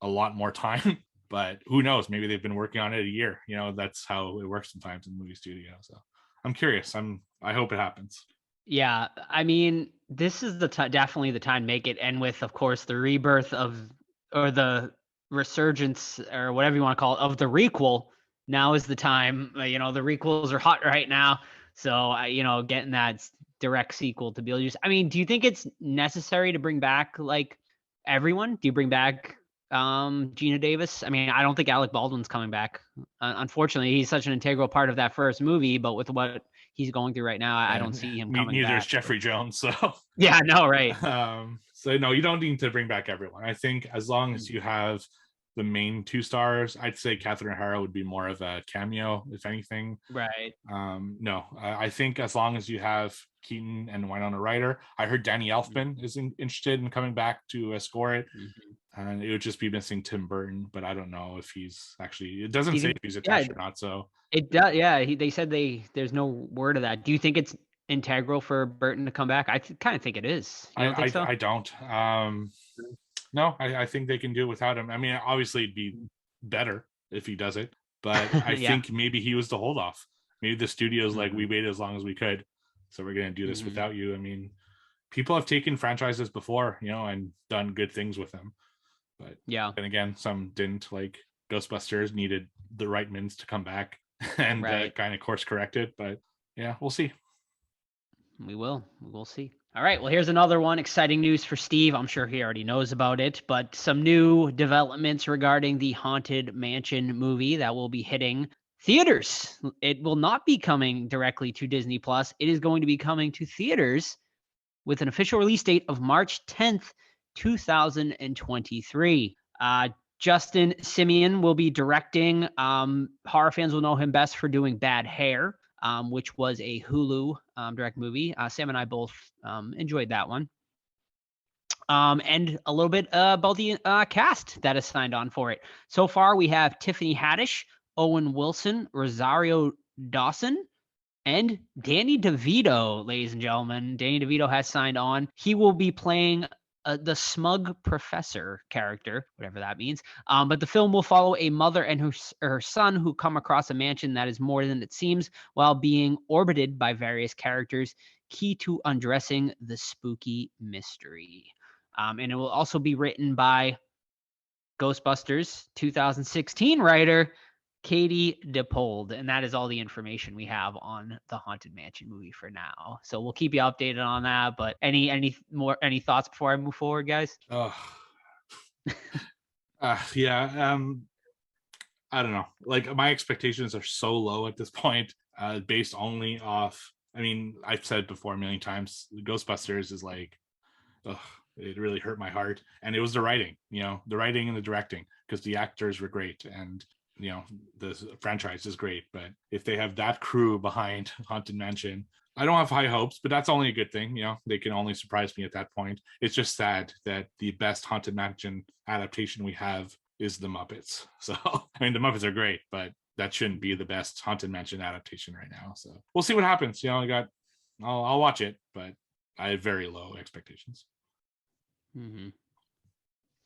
a lot more time. But who knows? Maybe they've been working on it a year. That's how it works sometimes in the movie studio. So I'm curious. I hope it happens. Yeah, I mean, this is definitely the time to make it. And with, of course, the rebirth or the resurgence, or whatever you want to call it, of the requel, now is the time. The requels are hot right now. So, getting that direct sequel to Beetlejuice. I mean, do you think it's necessary to bring back, like, everyone? Do you bring back Gina Davis? I mean, I don't think Alec Baldwin's coming back. Unfortunately, he's such an integral part of that first movie, but with what he's going through right now. I don't see him coming neither back. is Jeffrey Jones. So yeah, no, right. So no, you don't need to bring back everyone. I think as long as you have the main 2 stars, I'd say Catherine O'Hara would be more of a cameo, if anything. Right. No, I think as long as you have Keaton and Winona Ryder, I heard Danny Elfman is interested in coming back to score it. And it would just be missing Tim Burton, but I don't know if he's actually, it doesn't say if he's attached or not. So it does. Yeah. They said there's no word of that. Do you think it's integral for Burton to come back? I kind of think it is. You don't think so? I don't. No, I think they can do it without him. I mean, obviously it'd be better if he does it, but I think maybe he was the hold off. Maybe the studio's like, we waited as long as we could, so we're going to do this without you. I mean, people have taken franchises before, and done good things with them. But and again, some didn't. Like Ghostbusters needed the Reitmans to come back and kind of course correct it. But yeah, we'll see. We'll see. All right. Well, here's another one. Exciting news for Steve. I'm sure he already knows about it, but some new developments regarding the Haunted Mansion movie that will be hitting theaters. It will not be coming directly to Disney Plus. It is going to be coming to theaters with an official release date of March 10th, 2023. Justin Simeon will be directing. Horror fans will know him best for doing Bad Hair, which was a Hulu direct movie. Sam and I both enjoyed that one. And a little bit about the cast that is signed on for it. So far, we have Tiffany Haddish, Owen Wilson, Rosario Dawson, and Danny DeVito, ladies and gentlemen. Danny DeVito has signed on. He will be playing the smug professor character, whatever that means. But the film will follow a mother and her son who come across a mansion that is more than it seems while being orbited by various characters, key to undressing the spooky mystery. And it will also be written by Ghostbusters 2016 writer Katie Dippold, and that is all the information we have on the Haunted Mansion movie for now. So we'll keep you updated on that. But any thoughts before I move forward, guys? Yeah. I don't know. Like my expectations are so low at this point, based only off. I mean, I've said before a million times, Ghostbusters is like, it really hurt my heart, and it was the writing, the writing and the directing, because the actors were great, and the franchise is great. But if they have that crew behind Haunted Mansion, I don't have high hopes, but that's only a good thing. They can only surprise me at that point. It's just sad that the best Haunted Mansion adaptation we have is the Muppets. So I mean, the Muppets are great, but that shouldn't be the best Haunted Mansion adaptation right now. So we'll see what happens. I'll watch it, but I have very low expectations. You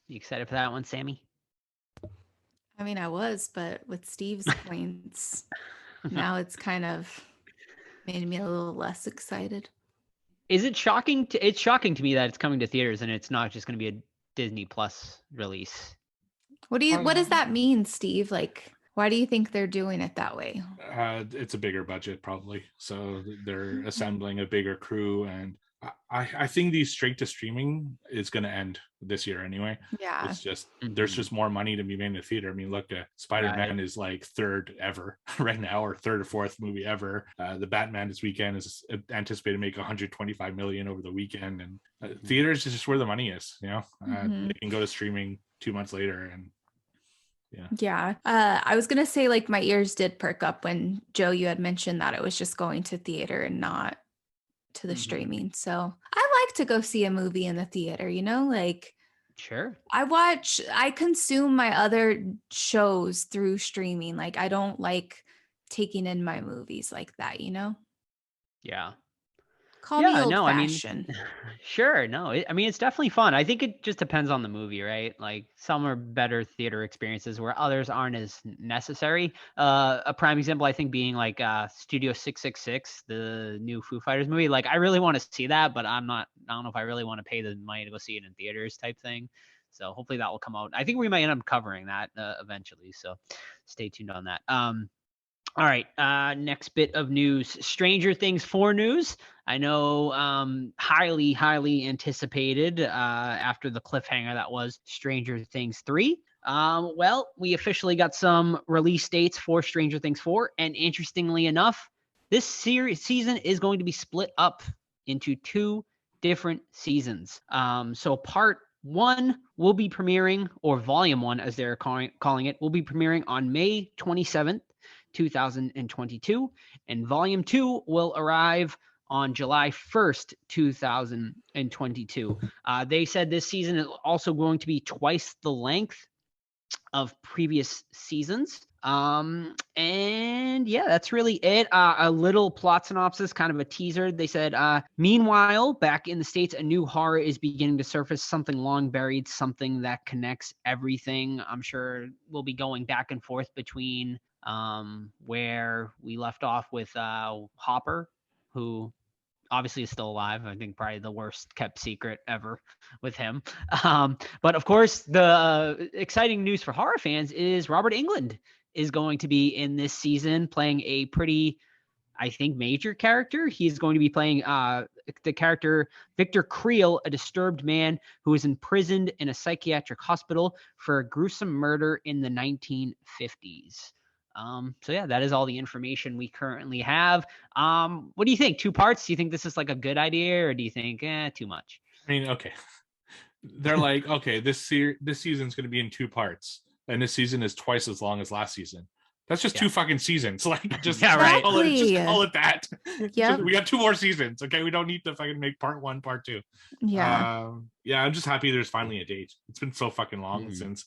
excited for that one, Sammy? I mean, I was, but with Steve's points, now it's kind of made me a little less excited. Is it shocking? It's shocking to me that it's coming to theaters and it's not just going to be a Disney Plus release. What does that mean, Steve? Like, why do you think they're doing it that way? It's a bigger budget, probably. So they're assembling a bigger crew, and I think the straight to streaming is going to end this year anyway. Yeah. It's just, there's just more money to be made in the theater. I mean, look, Spider-Man is like third ever right now, or third or fourth movie ever. The Batman this weekend is anticipated to make 125 million over the weekend. And theaters is just where the money is, They can go to streaming 2 months later. And yeah. I was going to say, like, my ears did perk up when Joe, you had mentioned that it was just going to theater and not to the streaming. So I like to go see a movie in the theater, like, sure. I consume my other shows through streaming. Like, I don't like taking in my movies like that, Yeah. Call me old-fashioned. I mean, sure. No, it's definitely fun. I think it just depends on the movie, right? Like, some are better theater experiences where others aren't as necessary. A prime example, I think, being like Studio 666, the new Foo Fighters movie. Like, I really want to see that, but I don't know if I really want to pay the money to go see it in theaters type thing. So hopefully that will come out. I think we might end up covering that eventually. So stay tuned on that. All right, next bit of news. Stranger Things 4 news. I know highly, highly anticipated after the cliffhanger that was Stranger Things 3. Well, we officially got some release dates for Stranger Things 4. And interestingly enough, this season is going to be split up into 2 different seasons. So part 1 will be premiering, or volume 1 as they're calling it, will be premiering on May 27th, 2022, and volume 2 will arrive on July 1st, 2022. They said this season is also going to be twice the length of previous seasons. And yeah, that's really it. A little plot synopsis, kind of a teaser. They said, meanwhile, back in the States, a new horror is beginning to surface, something long buried, something that connects everything. I'm sure we'll be going back and forth between where we left off with Hopper, who obviously is still alive. I think probably the worst kept secret ever with him. But of course, the exciting news for horror fans is Robert Englund is going to be in this season playing a pretty, I think, major character. He's going to be playing the character Victor Creel, a disturbed man who is imprisoned in a psychiatric hospital for a gruesome murder in the 1950s. So yeah, that is all the information we currently have. What do you think? 2 parts? Do you think this is like a good idea, or do you think too much? I mean, okay. They're like, okay, this season's going to be in 2 parts, and this season is twice as long as last season. That's just 2 fucking seasons. Like, just right. call it that. Yeah, we got 2 more seasons. Okay, we don't need to fucking make part 1, part 2. Yeah. Yeah, I'm just happy there's finally a date. It's been so fucking long since,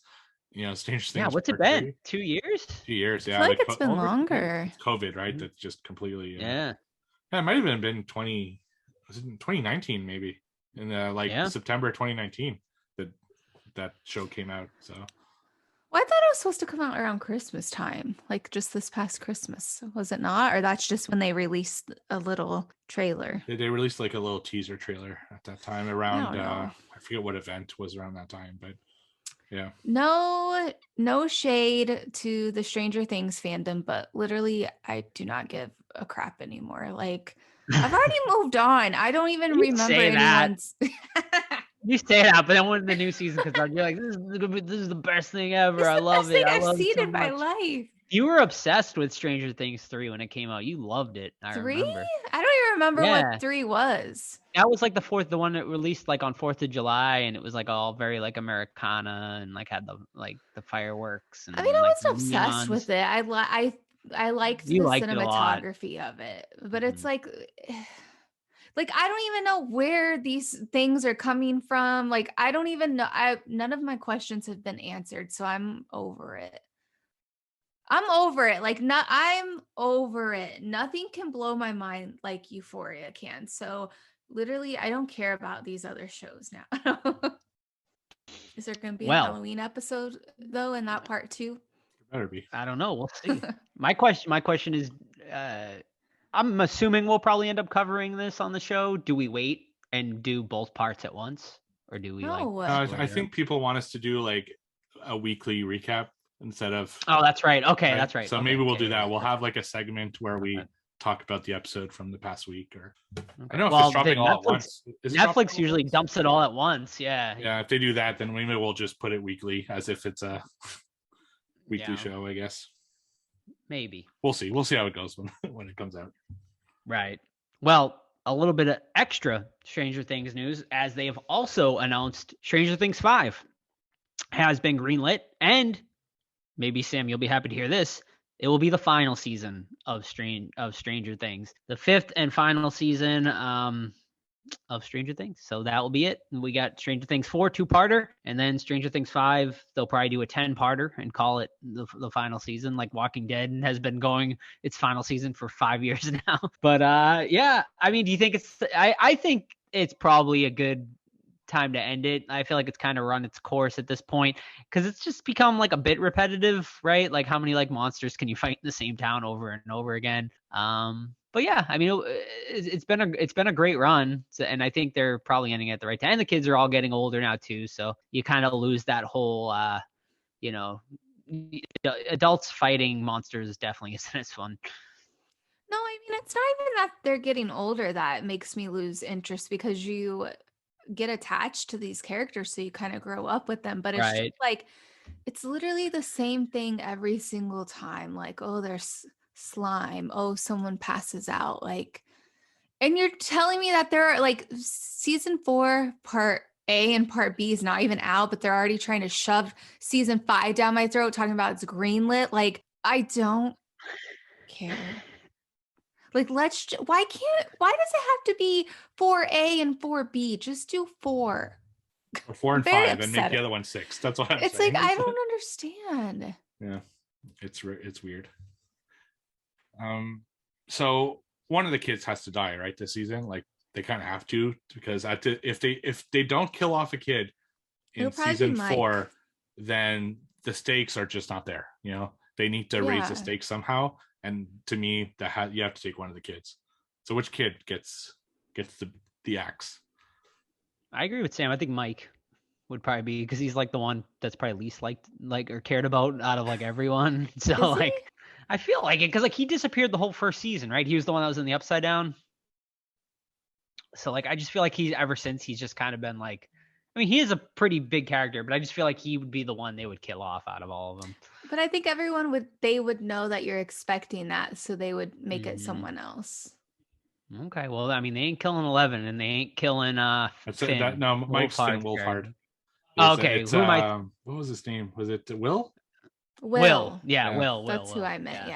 Stranger Things. Yeah, what's it been? 2 years? 2 years, yeah. I feel like it's been longer. It's COVID, right? That's just completely. Yeah, it might have been 2019 maybe, in September 2019 that show came out. So. Well, I thought it was supposed to come out around Christmas time, like just this past Christmas. Was it not? Or that's just when they released a little trailer? They released like a little teaser trailer at that time around, I forget what event was around that time, but yeah. No shade to the Stranger Things fandom, but literally I do not give a crap anymore. Like, I've already moved on. I don't even remember anyone's. You say that, but then when the new season comes out, you're like, this is the best thing ever. I love it. I've seen in my life. You were obsessed with Stranger Things 3 when it came out. You loved it. I 3? remember. I don't even remember what 3 was. That was like the one that released like on 4th of July, and it was like all very like Americana and like had the fireworks. And, I mean, I like, wasn't obsessed with it. I liked the cinematography of it, but it's like I don't even know where these things are coming from. Like, I don't even know. None of my questions have been answered, so I'm over it. I'm over it. I'm over it. Nothing can blow my mind like Euphoria can. So literally, I don't care about these other shows now. Is there going to be a Halloween episode though in that part too? Better be. I don't know. We'll see. My question is, I'm assuming we'll probably end up covering this on the show. Do we wait and do both parts at once, or do we I think people want us to do like a weekly recap instead of. Oh, that's right. Okay, that's right. So maybe we'll do that. We'll have like a segment where we talk about the episode from the past week, or I don't know if it's dropping all at once. Netflix usually dumps it all at once. Yeah. Yeah, if they do that, then maybe we'll just put it weekly as if it's a weekly show, I guess. Maybe. We'll see. We'll see how it goes when it comes out. Right. Well, a little bit of extra Stranger Things news, as they have also announced Stranger Things 5 has been greenlit, and maybe Sam, you'll be happy to hear this. It will be the final season of Stranger Things, the 5th and final season of Stranger Things. So that will be it. We got Stranger Things 4 2-parter, and then Stranger Things 5. They'll probably do a 10-parter and call it the final season. Like Walking Dead has been going its final season for 5 years now. But yeah, I mean, do you think it's? I think it's probably a good time to end it. I feel like it's kind of run its course at this point, because it's just become like a bit repetitive, right? Like, how many like monsters can you fight in the same town over and over again? But yeah, I mean, it's been a great run, and I think they're probably ending at the right time. And the kids are all getting older now too, so you kind of lose that whole, adults fighting monsters definitely isn't as fun. No, I mean, it's not even that they're getting older that makes me lose interest, because you get attached to these characters, so you kind of grow up with them. But it's just like, it's literally the same thing every single time. Like, oh, there's slime. Oh, someone passes out. Like, and you're telling me that there are like season 4 part A and part B is not even out, but they're already trying to shove season 5 down my throat, talking about it's greenlit. Like, I don't care. Like, why does it have to be 4A and 4B? Just do 4. Or 4 and Very 5 and make upsetting. the other one 6. That's what I'm It's saying. like, I don't understand. Yeah, it's weird. So one of the kids has to die, right, this season. Like, they kind of have to, because if they don't kill off a kid in season 4, then the stakes are just not there. You know, they need to raise the stakes somehow. And to me, you have to take one of the kids. So which kid gets the axe? I agree with Sam. I think Mike would probably be, because he's like the one that's probably least liked, like, or cared about out of like everyone. So like, I feel like it, because like he disappeared the whole first season, right? He was the one that was in the Upside Down. So like, I just feel like ever since he's just kind of been like, I mean, he is a pretty big character, but I just feel like he would be the one they would kill off out of all of them. But I think everyone would know that you're expecting that, so they would make it someone else. Okay, well, I mean, they ain't killing 11, and they ain't killing Finn. No, Mike's Finn Wolfhard. Okay, what was his name? Was it Will? Will. Yeah, Will. That's who I meant.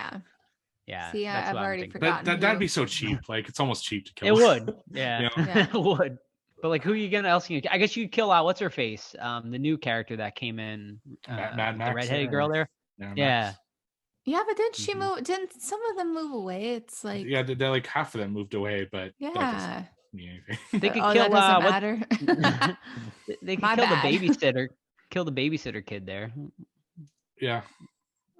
Yeah. See, I've already forgotten. But that'd be so cheap. Like, it's almost cheap to kill. It would. Yeah, it would. But like, who are you else? I guess you'd kill what's her face? The new character that came in, Mad Max, the redheaded girl there. Yeah, but didn't she move? Didn't some of them move away? It's like, they're like half of them moved away, but that doesn't mean anything. They could kill. That doesn't matter. They could kill the babysitter. Kill the babysitter kid there. Yeah,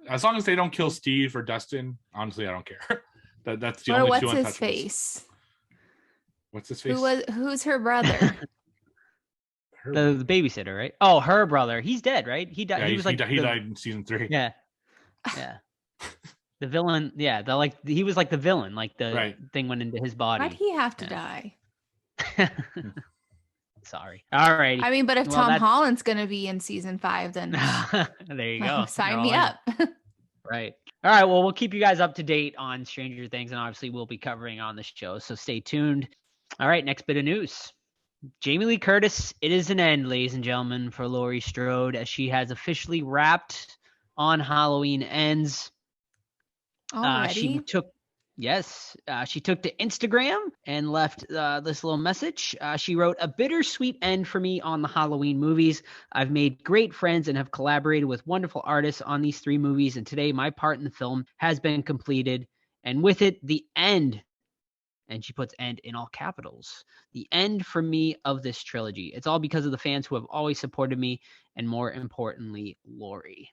as long as they don't kill Steve or Dustin, honestly, I don't care. That's the only two untouchables. What's his face? What's his face? Who's her brother? The babysitter, right? Oh, her brother. He's dead, right? He died. Yeah, he died in season 3. Yeah. The villain. Yeah, he was like the villain. Like the thing went into his body. Why'd he have to die? Sorry. All right. I mean, but if Tom Holland's gonna be in season 5, then there you go. Sign me up. Right. All right. Well, we'll keep you guys up to date on Stranger Things, and obviously we'll be covering on the show. So stay tuned. All right. Next bit of news. Jamie Lee Curtis, it is an end, ladies and gentlemen, for Laurie Strode, as she has officially wrapped on Halloween Ends. Already? She took to Instagram and left this little message. She wrote, "A bittersweet end for me on the Halloween movies. I've made great friends and have collaborated with wonderful artists on these 3 movies, and today my part in the film has been completed, and with it, the end." And she puts "end" in all capitals. "The end for me of this trilogy. It's all because of the fans who have always supported me, and more importantly, Laurie."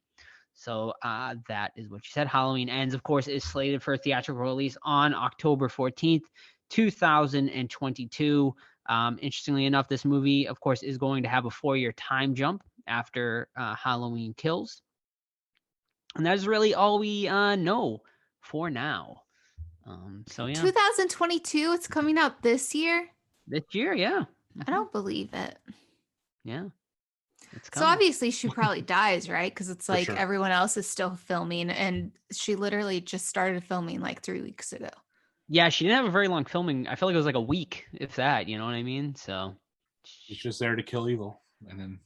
So that is what she said. Halloween Ends, of course, is slated for a theatrical release on October 14th, 2022. Interestingly enough, this movie, of course, is going to have a 4-year time jump after Halloween Kills. And that's really all we know for now. 2022, it's coming out this year. This year, yeah. I don't believe it. Yeah. So obviously she probably dies, right? Because it's like everyone else is still filming, and she literally just started filming like 3 weeks ago. Yeah, she didn't have a very long filming. I feel like it was like a week, if that. You know what I mean? So she's just there to kill evil, and then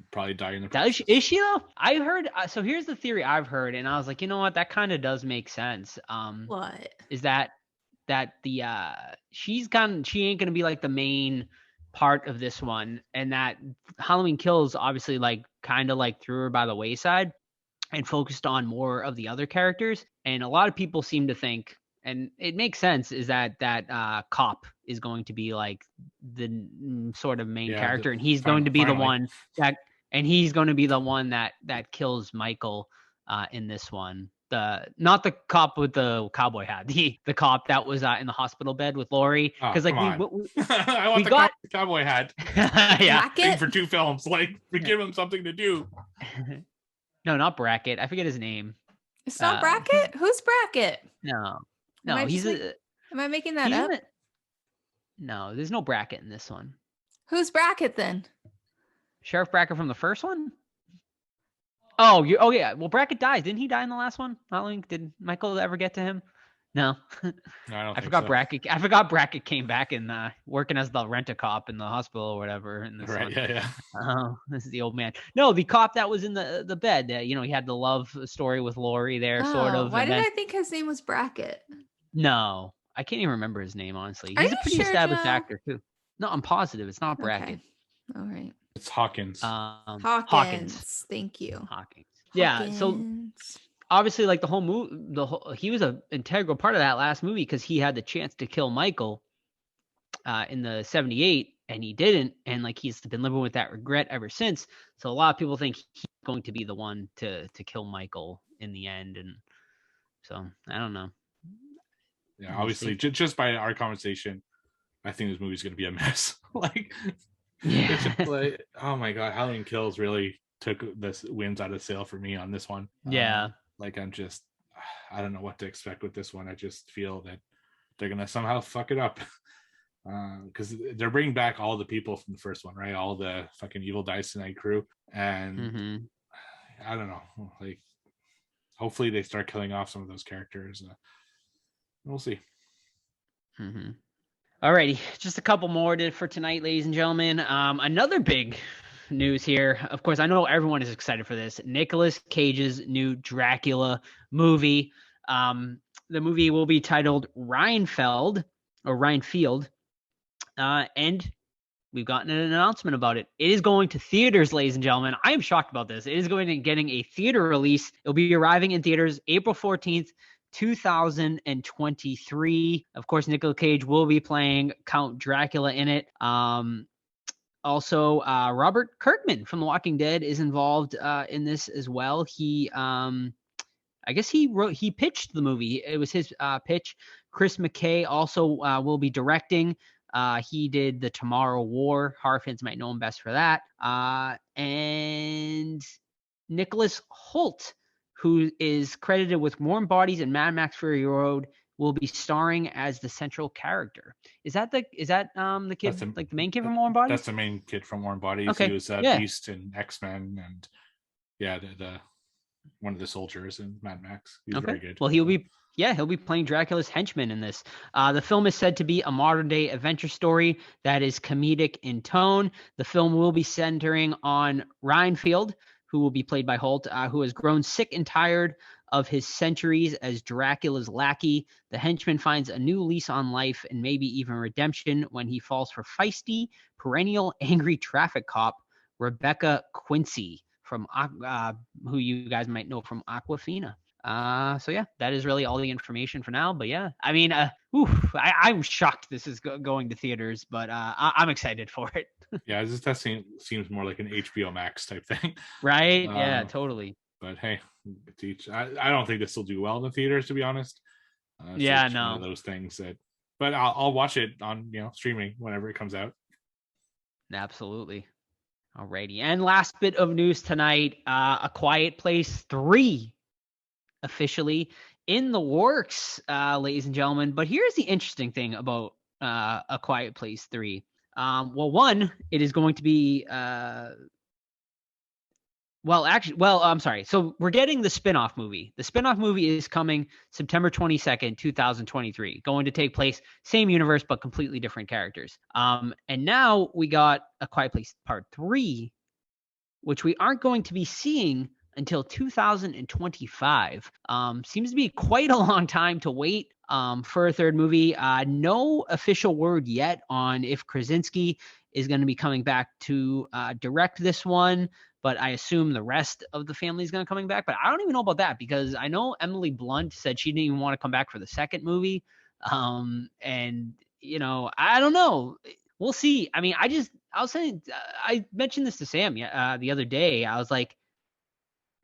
probably die in the process. Is she though? I heard. So here's the theory I've heard, and I was like, you know what? That kind of does make sense. What is that the she ain't gonna be like the main part of this one, and that Halloween Kills obviously like kind of like threw her by the wayside and focused on more of the other characters. And a lot of people seem to think, and it makes sense, is that cop is going to be like the sort of main character, and he's going to be the one that kills Michael in this one. Not the cop with the cowboy hat, the cop that was in the hospital bed with Laurie. Because I want the cowboy hat. Yeah, for 2 films. Like, we give him something to do. No, not Brackett. I forget his name. It's not Brackett. Who's Brackett? No, am I making that up? No, there's no Brackett in this one. Who's Brackett then? Sheriff Brackett from the first one. Oh yeah. Well, Brackett dies. Didn't he die in the last one? Did Michael ever get to him? No, No, I don't I think forgot so. Brackett. I forgot Brackett came back and working as the rent-a-cop in the hospital or whatever in this Right? one. Yeah. Oh, this is the old man. No, the cop that was in the bed. You know, he had the love story with Lori there, sort Oh, of. why And did then I think his name was Brackett? no, I can't even remember his name honestly. Are He's a you pretty sure, established Joe? actor too. No, I'm positive it's not Brackett. Okay. All right. It's Hawkins. Hawkins. Thank you. Hawkins. Yeah. So Hawkins. obviously, like the whole movie, he was an integral part of that last movie because he had the chance to kill Michael in the 78 and he didn't, and like he's been living with that regret ever since. So a lot of people think he's going to be the one to kill Michael in the end, and so I don't know. Yeah, We'll obviously, see. just by our conversation, I think this movie's going to be a mess. Yeah. Like, oh my god, Halloween Kills really took the wins out of the sail for me on this one. Yeah. Like I don't know what to expect with this one. I just feel that they're gonna somehow fuck it up. Because they're bringing back all the people from the first one, right? All the fucking Evil Dice Tonight crew, and I don't know. Like, hopefully they start killing off some of those characters. We'll see. Alrighty, just a couple more for tonight, ladies and gentlemen. Another big news here. Of course, I know everyone is excited for this. Nicolas Cage's new Dracula movie. The movie will be titled Reinfeld, and we've gotten an announcement about it. It is going to theaters, ladies and gentlemen. I am shocked about this. It is going to getting a theater release. It'll be arriving in theaters April 14th. 2023. Of course, Nicolas Cage will be playing Count Dracula in it. Also, Robert Kirkman from The Walking Dead is involved in this as well. He, I guess he pitched the movie. It was his pitch. Chris McKay also will be directing. He did the Tomorrow War. Horror fans might know him best for that. And Nicholas Hoult, who is credited with Warm Bodies and Mad Max Fury Road, will be starring as the central character. Is that the kid, like the main kid from Warm Bodies? That's the main kid from Warm Bodies. Okay. He was Beast in X-Men, and the one of the soldiers in Mad Max. He's very good. Well, he'll be playing Dracula's henchman in this. The film is said to be a modern-day adventure story that is comedic in tone. The film will be centering on Reinfeld, who will be played by Hoult, who has grown sick and tired of his centuries as Dracula's lackey. The henchman finds a new lease on life and maybe even redemption when he falls for feisty, perennial angry traffic cop Rebecca Quincy, from who you guys might know from Aquafina. So yeah, that is really all the information for now. But yeah, I mean, I'm shocked this is going to theaters, but I'm excited for it. Yeah, that seems more like an HBO Max type thing, right? Yeah, totally. But hey, I don't think this will do well in the theaters, to be honest. Yeah, no. One of those things that, but I'll watch it on streaming whenever it comes out. Absolutely. Alrighty, and last bit of news tonight: A Quiet Place 3 officially in the works, ladies and gentlemen. But here's the interesting thing about A Quiet Place 3. Well, one, it is going to be I'm sorry. So we're getting the spin-off movie. The spin-off movie is coming September 22nd, 2023. Going to take place, same universe, but completely different characters. And now we got A Quiet Place Part 3, which we aren't going to be seeing until 2025. Seems to be quite a long time to wait for a third movie. No official word yet on if Krasinski is going to be coming back to direct this one, but I assume the rest of the family is going to coming back. But I don't even know about that because I know Emily Blunt said she didn't even want to come back for the second movie. And I don't know. We'll see. I mean, I was saying, I mentioned this to Sam the other day. I was like,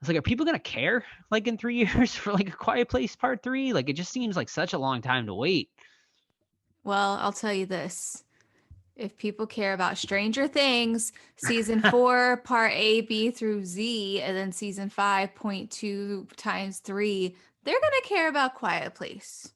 are people going to care like in 3 years for like A Quiet Place Part 3? Like, it just seems like such a long time to wait. Well, I'll tell you this. If people care about Stranger Things, season 4, part A, B through Z, and then season 5.2 times 3, they're going to care about Quiet Place.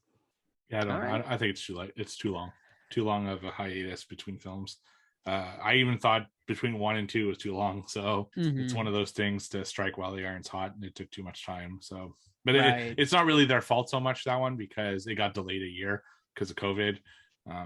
Yeah, I don't know. I think it's too long. Too long of a hiatus between films. I even thought between 1 and 2 was too long, so it's one Mhm. of those things to strike while the iron's hot, and it took too much time. So, but Right. it's not really their fault so much, that one, because it got delayed a year because of COVID.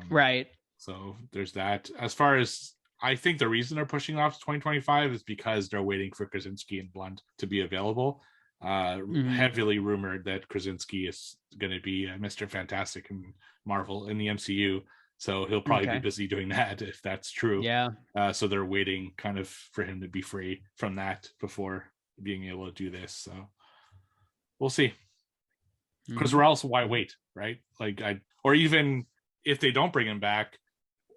Right. So there's that. As far as I think the reason they're pushing off to 2025 is because they're waiting for Krasinski and Blunt to be available. Heavily rumored that Krasinski is going to be Mr. Fantastic and Marvel in the MCU. So he'll probably be busy doing that if that's true. Yeah. So they're waiting kind of for him to be free from that before being able to do this. So we'll see. Because or else why wait, right? Like or even if they don't bring him back,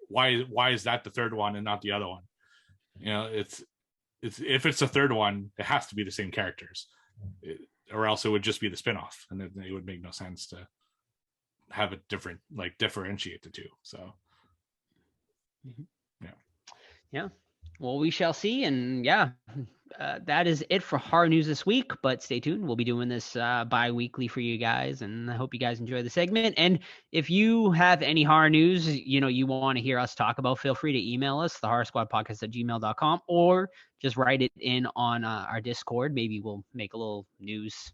why is that the third one and not the other one? It's if it's the third one, it has to be the same characters, or else it would just be the spinoff, and it would make no sense to have it different, like differentiate the two. So yeah. Well, we shall see, and that is it for horror news this week. But stay tuned; we'll be doing this bi-weekly for you guys, and I hope you guys enjoy the segment. And if you have any horror news, you want to hear us talk about, feel free to email us, thehorrorsquadpodcast@gmail.com, or just write it in on our Discord. Maybe we'll make a little news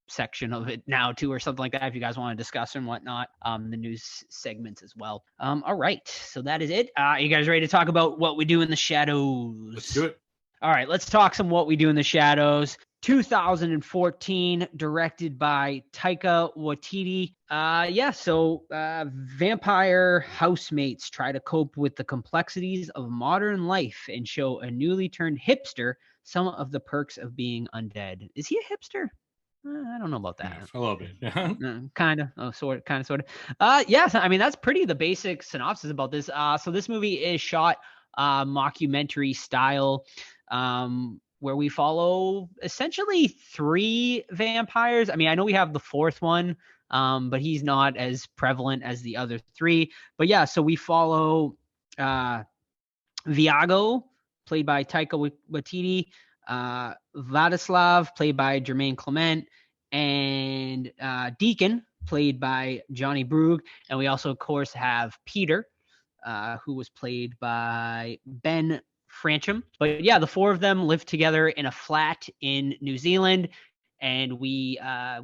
section of it now too, or something like that, if you guys want to discuss and whatnot, the news segments as well. All right, so that is it. You guys ready to talk about what we do in the shadows? Let's do it. All right, let's talk some what we do in the shadows. 2014, directed by Taika Waititi. So vampire housemates try to cope with the complexities of modern life and show a newly turned hipster some of the perks of being undead. Is he a hipster? I don't know about that. Yeah, a little bit. Kind of. Oh, sort of. Yes. I mean, that's pretty the basic synopsis about this. So this movie is shot mockumentary style, where we follow essentially 3 vampires. I mean, I know we have the 4th one, but he's not as prevalent as the other 3. But yeah, so we follow Viago, played by Taika Waititi, Vladislav, played by Jermaine Clement, and Deacon, played by Johnny Brugh. And we also, of course, have Peter, who was played by Ben Francham. But yeah, the 4 of them live together in a flat in New Zealand. And we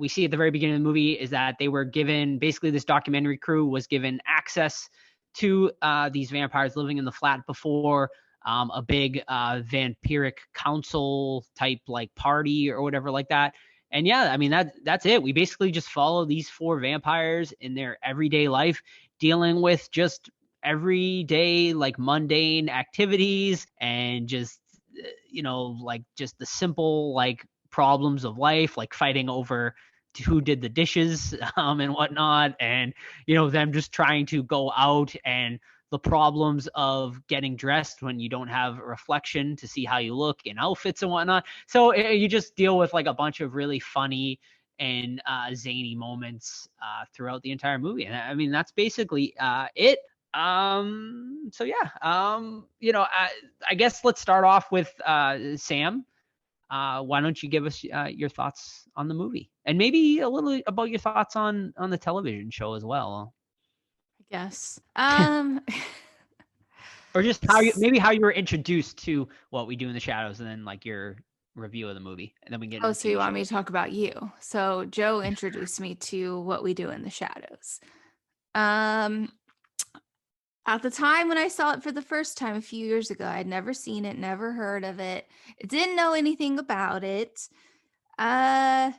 see at the very beginning of the movie is that they were given, basically this documentary crew was given access to these vampires living in the flat before a big vampiric council type like party or whatever like that. And yeah, I mean, that's it. We basically just follow these 4 vampires in their everyday life, dealing with just everyday like mundane activities and just like just the simple like problems of life, like fighting over who did the dishes and whatnot, and them just trying to go out, and the problems of getting dressed when you don't have a reflection to see how you look in outfits and whatnot. So you just deal with like a bunch of really funny and zany moments throughout the entire movie. And I mean, that's basically it. So yeah, I guess let's start off with Sam. Why don't you give us your thoughts on the movie, and maybe a little about your thoughts on the television show as well? I guess. Or just how you were introduced to What We Do in the Shadows, and then like your review of the movie, and then we get. Oh, so you want me to talk about you? So Joe introduced me to What We Do in the Shadows. At the time when I saw it for the first time a few years ago, I'd never seen it, never heard of it, didn't know anything about it. I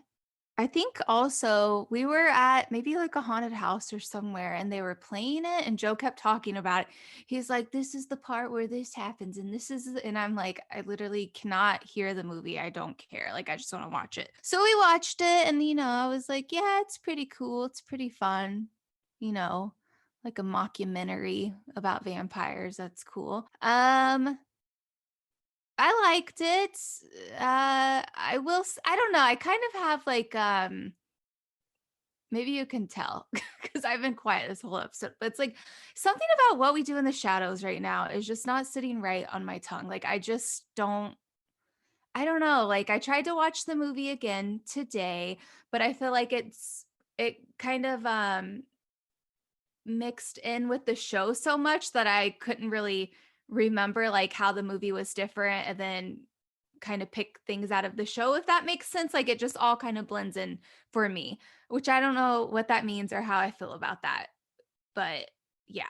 think also we were at maybe like a haunted house or somewhere, and they were playing it, and Joe kept talking about it. He's like, this is the part where this happens, and this is, and I'm like, I literally cannot hear the movie. I don't care. Like, I just want to watch it. So we watched it, and I was like, yeah, it's pretty cool. It's pretty fun. Like a mockumentary about vampires. That's cool. I liked it. I don't know. I kind of have like, maybe you can tell because I've been quiet this whole episode, but it's like something about What We Do in the Shadows right now is just not sitting right on my tongue. Like, I don't know. Like, I tried to watch the movie again today, but I feel like it kind of, mixed in with the show so much that I couldn't really remember like how the movie was different and then kind of pick things out of the show, if that makes sense. Like it just all kind of blends in for me, which I don't know what that means or how I feel about that. But yeah.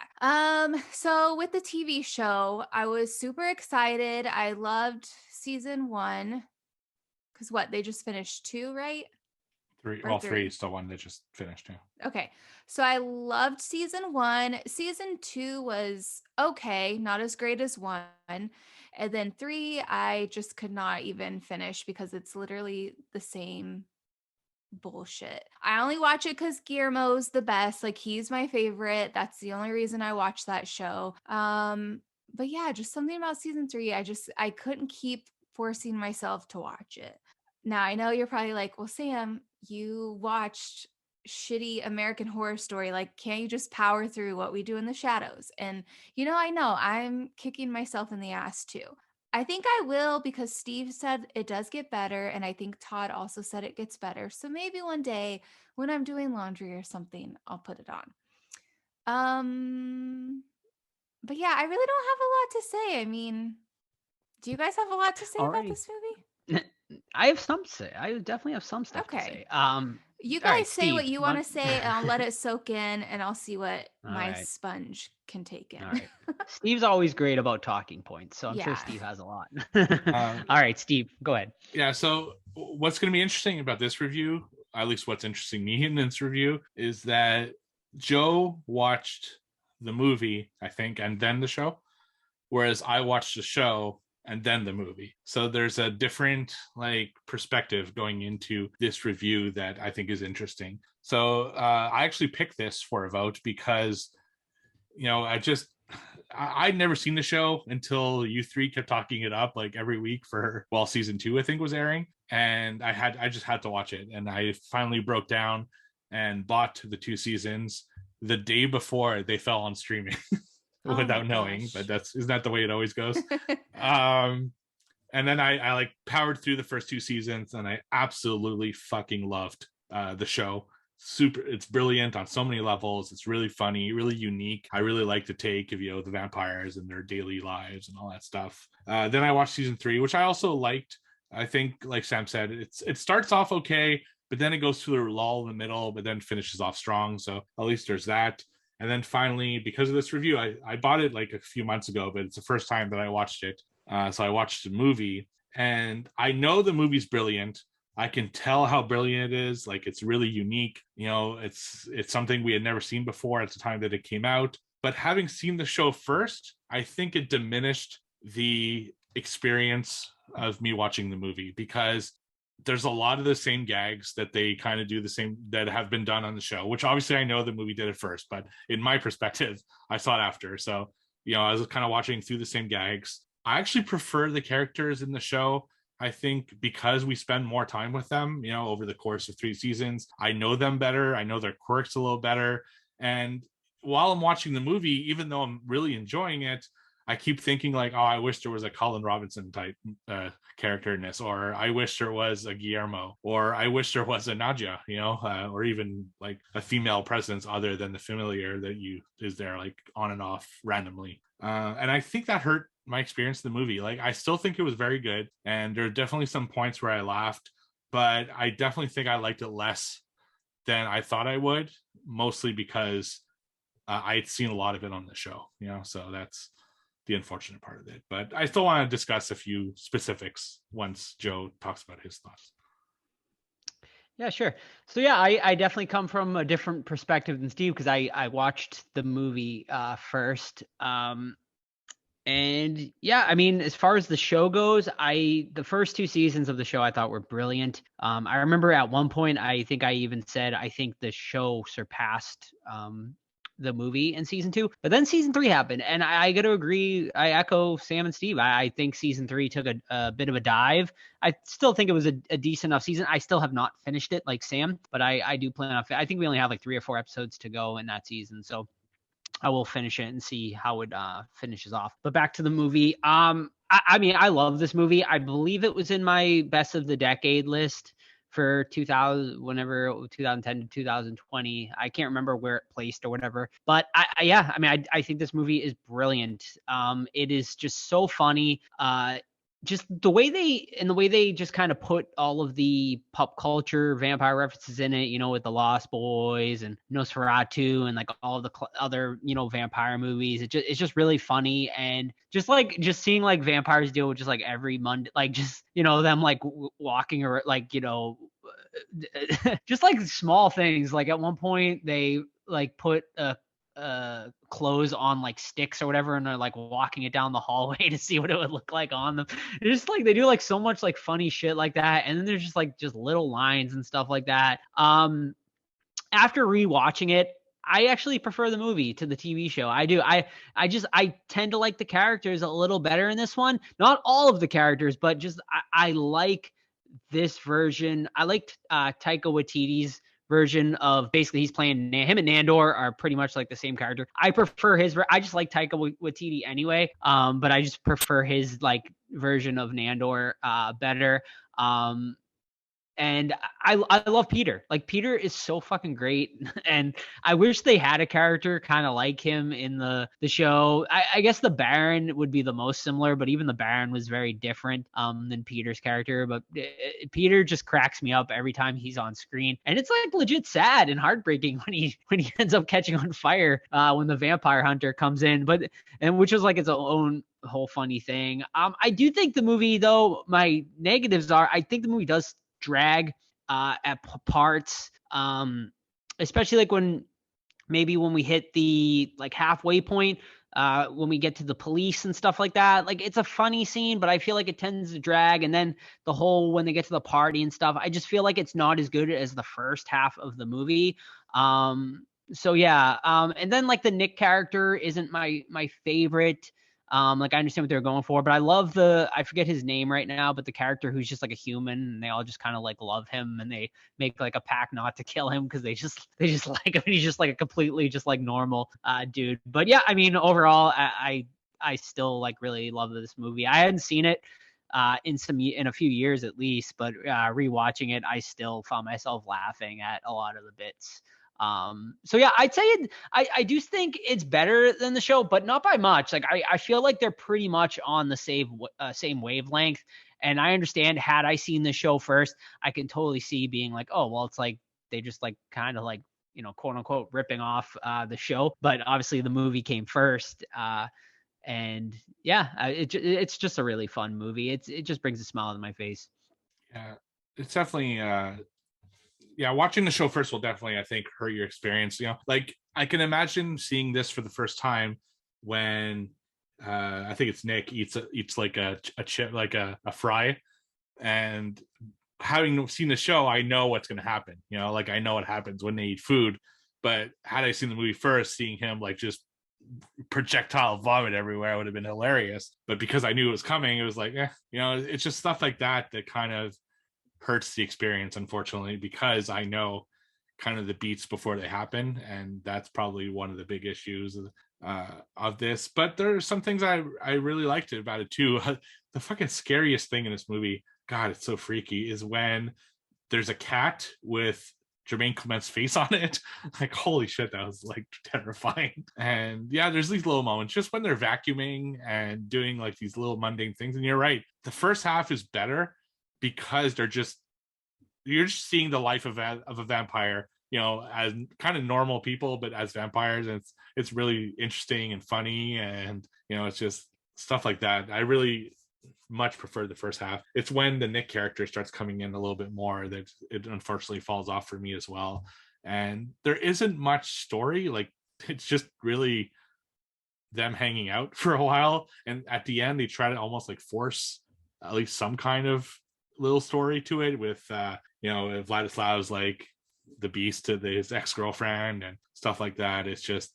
So with the TV show, I was super excited. I loved season 1 because they just finished 2, right? 3. Well, 3 is the one that just finished. Yeah. Okay. So I loved season 1. Season 2 was okay, not as great as 1. And then 3, I just could not even finish because it's literally the same bullshit. I only watch it because Guillermo's the best. Like he's my favorite. That's the only reason I watch that show. But yeah, just something about season 3. I couldn't keep forcing myself to watch it. Now I know you're probably like, well, Sam, you watched shitty American Horror Story. Like, can't you just power through What We Do in the Shadows? And I know I'm kicking myself in the ass too. I think I will because Steve said it does get better. And I think Todd also said it gets better. So maybe one day when I'm doing laundry or something, I'll put it on. But yeah, I really don't have a lot to say. I mean, do you guys have a lot to say about this movie? I have some to say. I definitely have some stuff to say. You guys say Steve, what you want to say, and I'll let it soak in, and I'll see what my sponge can take in. All right. Steve's always great about talking points, so I'm sure Steve has a lot. All right, Steve, go ahead. Yeah, so what's going to be interesting about this review, at least what's interesting me in this review, is that Joe watched the movie, I think, and then the show, whereas I watched the show and then the movie. So there's a different perspective going into this review that I think is interesting. So I actually picked this for a vote because, I'd never seen the show until you three kept talking it up every week while season 2, I think, was airing. And I just had to watch it. And I finally broke down and bought the 2 seasons the day before they fell on streaming. Without knowing, but isn't that the way it always goes? And then I powered through the first 2 seasons and I absolutely fucking loved the show. It's brilliant on so many levels. It's really funny, really unique. I really like the take of the vampires and their daily lives and all that stuff. Then I watched season 3, which I also liked. I think, like Sam said, it starts off okay, but then it goes through a lull in the middle, but then finishes off strong. So at least there's that. And then finally, because of this review, I bought it a few months ago, but it's the first time that I watched it. So I watched the movie, and I know the movie's brilliant. I can tell how brilliant it is. It's really unique. It's something we had never seen before at the time that it came out. But having seen the show first, I think it diminished the experience of me watching the movie because there's a lot of the same gags that they kind of do the same that have been done on the show, which obviously I know the movie did it first, but in my perspective, I saw it after. So, I was kind of watching through the same gags. I actually prefer the characters in the show. I think because we spend more time with them, over the course of 3 seasons, I know them better. I know their quirks a little better. And while I'm watching the movie, even though I'm really enjoying it, I keep thinking I wish there was a Colin Robinson type character in this, or I wish there was a Guillermo, or I wish there was a Nadia, or even a female presence other than the familiar that is there on and off randomly. And I think that hurt my experience of the movie. I still think it was very good, and there are definitely some points where I laughed, but I definitely think I liked it less than I thought I would, mostly because I had seen a lot of it on the show, so that's the unfortunate part of it. But I still want to discuss a few specifics once Joe talks about his thoughts. Yeah, sure. So yeah, I definitely come from a different perspective than Steve because I watched the movie first. And yeah, I mean, as far as the show goes, the first 2 seasons of the show I thought were brilliant. I remember at one point I think I even said I think the show surpassed the movie in season 2, but then season 3 happened, and I got to agree. I echo Sam and Steve. I think season 3 took a bit of a dive. I still think it was a decent enough season. I still have not finished it like Sam, but I do plan on. I think we only have 3 or 4 episodes to go in that season, so I will finish it and see how it finishes off. But back to the movie. I mean, I love this movie. I believe it was in my best of the decade list for 2000, whenever 2010 to 2020. I can't remember where it placed or whatever, but I think this movie is brilliant. It is just so funny. Just the way they just kind of put all of the pop culture vampire references in it, with the Lost Boys and Nosferatu and like all of the other, vampire movies. It's just really funny, and just seeing like vampires deal with just like every Monday, like just, them like walking or like, just like small things. Like at one point they like put clothes on like sticks or whatever, and they're like walking it down the hallway to see what it would look like on them. It's just like they do like so much like funny shit like that, and then there's just like just little lines and stuff like that. After rewatching it, I actually prefer the movie to the TV show. I do. I tend to like the characters a little better in this one. Not all of the characters, but just I like this version. I liked Taika Waititi's version of, basically he's playing him and Nandor are pretty much like the same character. I prefer his. I just like Taika Waititi anyway. But I just prefer his like version of Nandor better. And I love Peter. Like Peter is so fucking great, and I wish they had a character kind of like him in the show. I guess the Baron would be the most similar, but even the Baron was very different than Peter's character. But Peter just cracks me up every time he's on screen, and it's like legit sad and heartbreaking when he ends up catching on fire when the vampire hunter comes in. But which was like its own whole funny thing. I do think the movie, though, my negatives are, I think the movie does drag at parts, especially like when we hit the like halfway point, when we get to the police and stuff like that. Like it's a funny scene, but I feel like it tends to drag. And then the whole, when they get to the party and stuff, I just feel like it's not as good as the first half of the movie. So yeah. And then like the Nick character isn't my favorite. Like I understand what they're going for, but I love I forget his name right now, but the character who's just like a human, and they all just kind of like love him, and they make like a pact not to kill him because they just like him, and he's just like a completely just like normal dude. But yeah, I mean, overall, I still like really love this movie. I hadn't seen it in a few years at least, but rewatching it, I still found myself laughing at a lot of the bits. So yeah, I'd say I do think it's better than the show, but not by much. Like I feel like they're pretty much on the same wavelength. And I understand, had I seen the show first, I can totally see being like, oh, well, it's like they just like kind of like, quote unquote, ripping off the show. But obviously the movie came first. And yeah, it's just a really fun movie. It just brings a smile to my face. Yeah, it's definitely watching the show first will definitely, I think, hurt your experience. Like I can imagine seeing this for the first time when I think it's Nick eats like a chip, like a fry, and having seen the show, I know what's going to happen. Like I know what happens when they eat food. But had I seen the movie first, seeing him like just projectile vomit everywhere would have been hilarious. But because I knew it was coming, it was like, it's just stuff like that kind of hurts the experience, unfortunately, because I know kind of the beats before they happen, and that's probably one of the big issues of this. But there are some things I really liked about it too. The fucking scariest thing in this movie, God, it's so freaky, is when there's a cat with Jermaine Clement's face on it. Like, holy shit, that was like terrifying. And yeah, there's these little moments just when they're vacuuming and doing like these little mundane things. And you're right, the first half is better because you're just seeing the life of a vampire, as kind of normal people, but as vampires. And it's really interesting and funny, and it's just stuff like that. I really much prefer the first half. It's when the Nick character starts coming in a little bit more that it unfortunately falls off for me as well. And there isn't much story. Like it's just really them hanging out for a while, and at the end they try to almost like force at least some kind of little story to it with Vladislav's like the beast to his ex-girlfriend and stuff like that. It's just,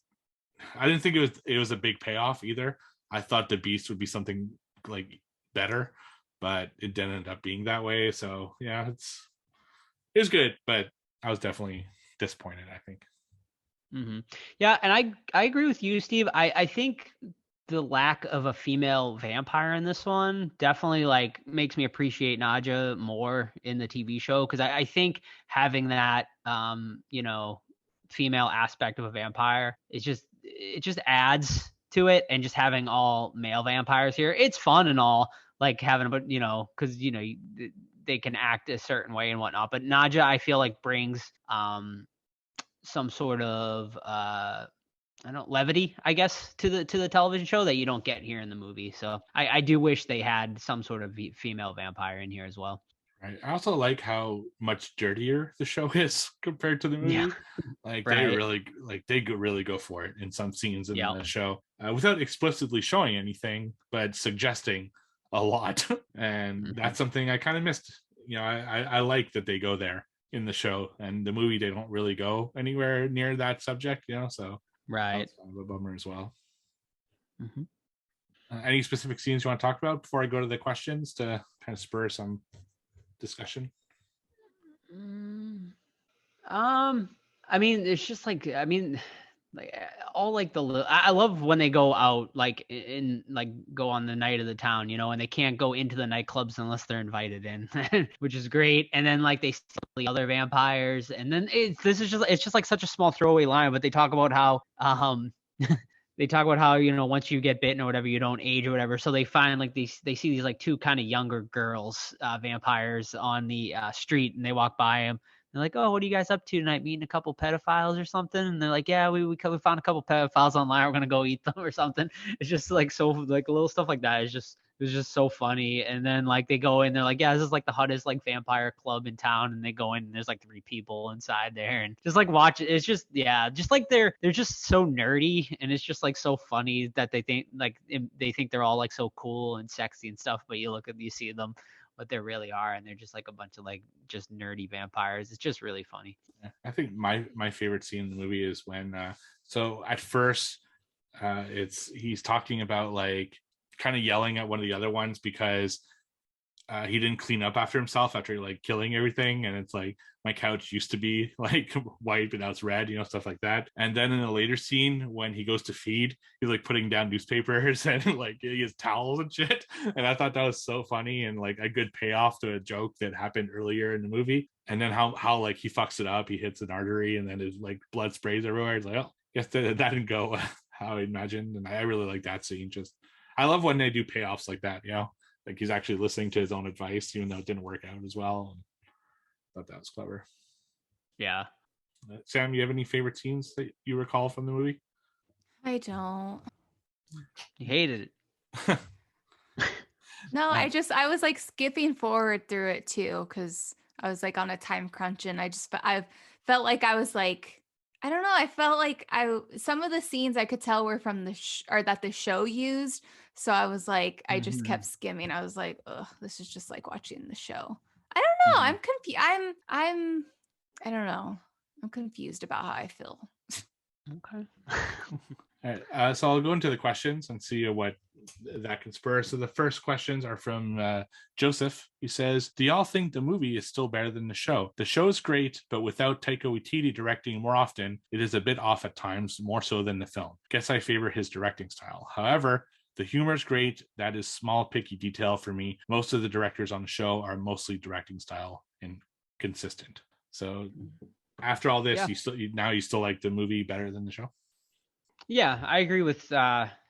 I didn't think it was a big payoff either. I thought the beast would be something like better, but it didn't end up being that way. So yeah, it was good, but I was definitely disappointed, I think. Mm-hmm. Yeah, and I agree with you, Steve. I think the lack of a female vampire in this one definitely like makes me appreciate Nadja more in the TV show, because I think having that female aspect of a vampire is it just adds to it, and just having all male vampires here, it's fun and all, like having, but because they can act a certain way and whatnot, but Nadja I feel like brings some sort of I don't levity, I guess, to the television show that you don't get here in the movie. So I do wish they had some sort of female vampire in here as well. Right. I also like how much dirtier the show is compared to the movie. Yeah. Like Right. they really go for it in some scenes in the show, without explicitly showing anything, but suggesting a lot. And that's something I kind of missed. I like that they go there in the show, and the movie they don't really go anywhere near that subject. So. Right. That's kind of a bummer as well. Any specific scenes you want to talk about before I go to the questions to kind of spur some discussion? I mean, it's just like, all like I love when they go out, like in like go on the night of the town, and they can't go into the nightclubs unless they're invited in, which is great. And then like they steal the other vampires, and then it's just like such a small throwaway line, but they talk about how once you get bitten or whatever, you don't age or whatever. So they find like they see these like two kind of younger girls, vampires on the street, and they walk by them. They're like, oh, what are you guys up to tonight? Meeting a couple pedophiles or something? And they're like, yeah, we found a couple pedophiles online. We're gonna go eat them or something. It's just like so like little stuff like that. It was just so funny. And then like they go in, they're like, yeah, this is like the hottest like vampire club in town. And they go in, and there's like 3 people inside there, and just like watch it. It's just just like they're just so nerdy, and it's just like so funny that they think they're all like so cool and sexy and stuff. But you see them what they really are, and they're just like a bunch of like just nerdy vampires. It's just really funny. I think my favorite scene in the movie is when so at first he's talking about like kind of yelling at one of the other ones because he didn't clean up after himself after like killing everything, and it's like, my couch used to be like white but now it's red, stuff like that. And then in a later scene when he goes to feed, he's like putting down newspapers and like he has towels and shit, and I thought that was so funny and like a good payoff to a joke that happened earlier in the movie. And then how like he fucks it up, he hits an artery and then his like blood sprays everywhere. It's like, oh, guess that didn't go how I imagined. And I really like that scene. Just I love when they do payoffs like that, like he's actually listening to his own advice even though it didn't work out as well. And thought that was clever. Yeah. Sam, you have any favorite scenes that you recall from the movie? I don't. You hated it. No, I was like skipping forward through it too, because I was like on a time crunch, and I felt like I was like, I don't know. I felt like some of the scenes I could tell were from or that the show used. So I was like, I just kept skimming. I was like, ugh, this is just like watching the show. I don't know. I'm confused. I don't know. I'm confused about how I feel. Okay. All right, so I'll go into the questions and see what that can spur. So the first questions are from Joseph. He says, do y'all think the movie is still better than the show? The show is great, but without Taika Waititi directing more often, it is a bit off at times, more so than the film. Guess I favor his directing style. However, the humor is great. That is small, picky detail for me. Most of the directors on the show are mostly directing style and consistent. So after all this, you still like the movie better than the show? Yeah, I agree with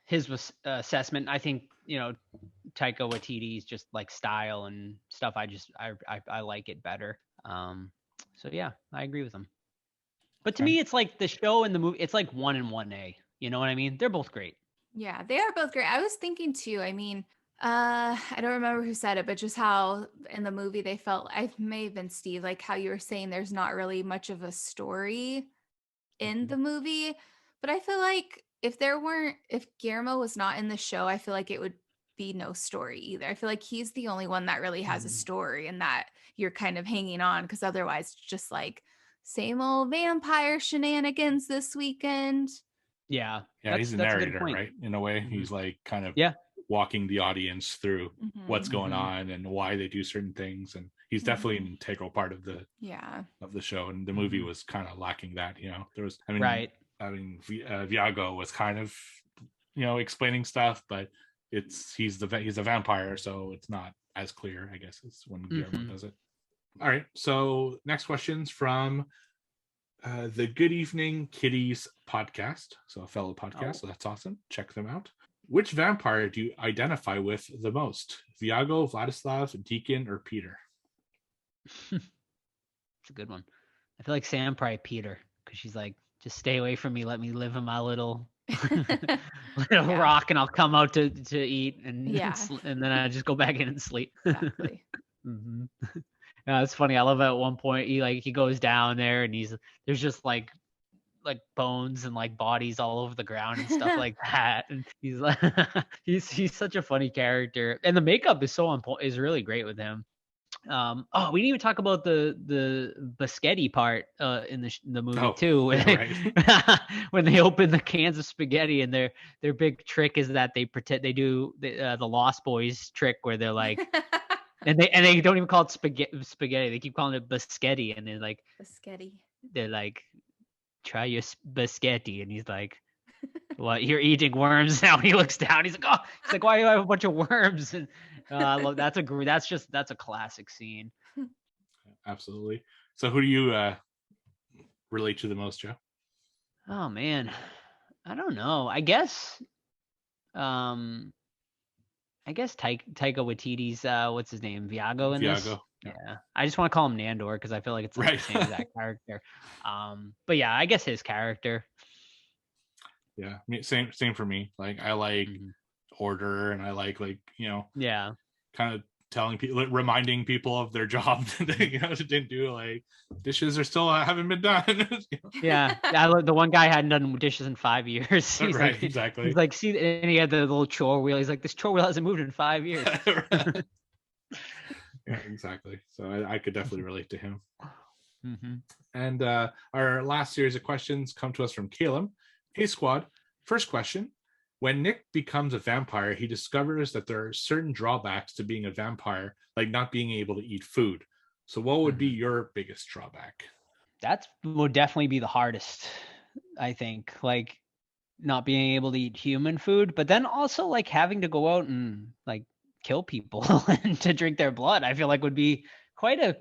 his assessment. I think Taika Waititi's just like style and stuff. I like it better. So yeah, I agree with him. But to me, it's like the show and the movie. It's like 1 and 1A. You know what I mean? They're both great. Yeah, they are both great. I was thinking too. I mean, I don't remember who said it, but just how in the movie they felt. I may have been Steve. Like how you were saying, there's not really much of a story in the movie. But I feel like if Guillermo was not in the show, I feel like it would be no story either. I feel like he's the only one that really has a story and that you're kind of hanging on, because otherwise it's just like same old vampire shenanigans this weekend. Yeah. Yeah, he's a narrator, right? In a way, he's like kind of walking the audience through what's going on and why they do certain things, and he's definitely an integral part of the show. And the movie was kind of lacking that. There was, Viago was kind of explaining stuff, but he's a vampire, so it's not as clear, I guess, as when Guillermo does it. All right, so next question's from the Good Evening Kitties podcast, so a fellow podcast, so that's awesome. Check them out. Which vampire do you identify with the most? Viago, Vladislav, Deacon, or Peter? It's a good one. I feel like Sam probably Peter, because she's like, just stay away from me. Let me live in my little rock, and I'll come out to eat, and then I just go back in and sleep. Exactly. Yeah, it's funny. I love at one point he goes down there, and there's just like bones and like bodies all over the ground and stuff like that. And he's like, he's such a funny character, and the makeup is is really great with him. We didn't even talk about the biscotti part in the movie too. When they open the cans of spaghetti, and their big trick is that they do the Lost Boys trick where they're like, and they don't even call it spaghetti. They keep calling it biscotti, and they're like biscotti. They're like, try your biscotti, and he's like, "What? You're eating worms now?" And he looks down. He's like, "Why do you have a bunch of worms?" And I love that's a classic scene. Absolutely. So who do you relate to the most, Joe? Oh man, I don't know. I guess Taika Waititi's what's his name, Viago in this. Yeah, I just want to call him Nandor because I feel like it's like the same exact character. But yeah, I guess his character. Yeah, same for me. Like I like order, and I like kind of telling people, reminding people of their job that they didn't do, like dishes are still haven't been done. Yeah, the one guy hadn't done dishes in 5 years. He's right, like, exactly. He's like, see, and he had the little chore wheel. He's like, this chore wheel hasn't moved in 5 years. Yeah, exactly. So I could definitely relate to him. And our last series of questions come to us from Caleb. Hey, squad. First question. When Nick becomes a vampire, he discovers that there are certain drawbacks to being a vampire, like not being able to eat food. So what would be your biggest drawback? That would definitely be the hardest, I think. Like not being able to eat human food, but then also like having to go out and like kill people and to drink their blood, I feel like would be quite a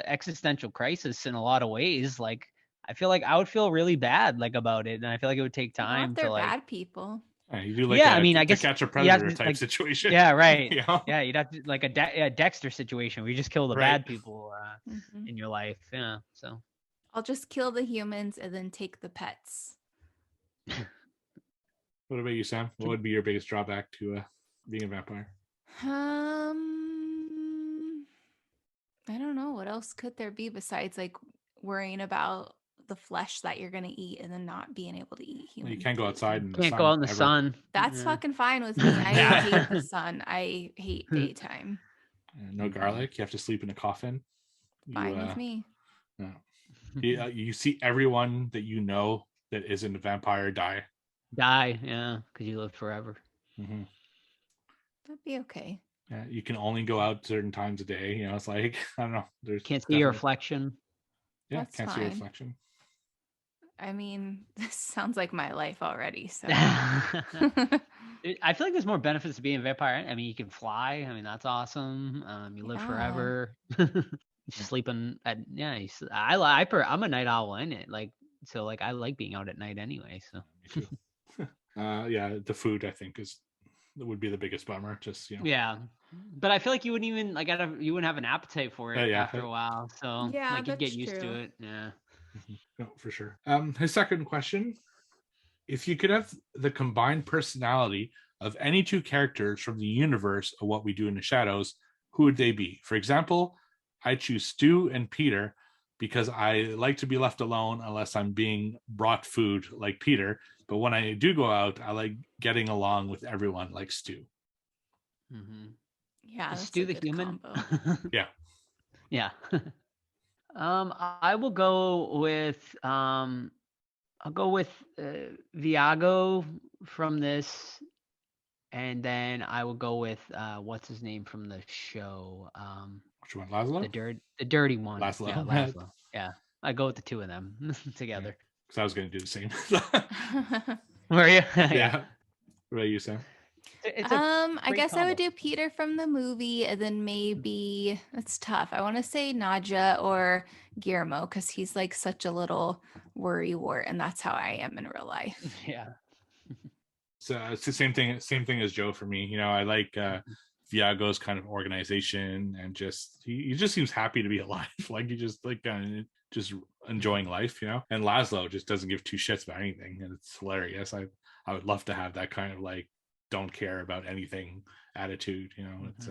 existential crisis in a lot of ways. Like I feel like I would feel really bad about it, and I feel like it would take time to bad people. Yeah, you do I guess catch a predator type situation. Yeah, right. Yeah, you'd have to like a Dexter situation where you just kill the bad people in your life. Yeah, so I'll just kill the humans and then take the pets. What about you, Sam? What would be your biggest drawback to being a vampire? I don't know. What else could there be besides like worrying about the flesh that you're gonna eat and then not being able to eat human. You can't go outside and can't go out in the sun. That's fucking fine with me. I hate the sun. I hate daytime. No garlic. You have to sleep in a coffin. Fine with me. No. You see everyone that you know that isn't a vampire die. Yeah, because you live forever. That'd be okay. Yeah, you can only go out certain times a day. It's like, I don't know. Can't see your reflection. Yeah, that's can't fine. see your reflection. I mean, this sounds like my life already. So I feel like there's more benefits to being a vampire. I mean, you can fly. I mean, that's awesome. You live forever. Sleeping at I'm a night owl in it. So I like being out at night anyway. So me too. The food I think would be the biggest bummer. Just Yeah, but I feel like you wouldn't even you wouldn't have an appetite for it after a while. So you'd get used to it. Yeah. No, for sure. His second question: if you could have the combined personality of any two characters from the universe of What We Do in the Shadows, who would they be? For example, I choose Stu and Peter because I like to be left alone unless I'm being brought food like Peter. But when I do go out, I like getting along with everyone like Stu. Yeah, that's Stu the human. Yeah. Yeah. I will go with I'll go with Viago from this, and then I will go with what's his name from the show? Which one, Laszlo? The dirty one. Laszlo. Yeah, Laszlo. Yeah, I go with the two of them together. Because I was going to do the same. Were you? Yeah. What about you, Sam? I guess I would combo. do Peter from the movie, and then maybe it's tough. I want to say Nadja or Guillermo because he's like such a little worrywart, and that's how I am in real life. Yeah. So it's the same thing as Joe for me. I like Viago's kind of organization, and just he just seems happy to be alive. Like he just like just enjoying life, And Laszlo just doesn't give two shits about anything, and it's hilarious. I would love to have that kind of like don't care about anything attitude, It's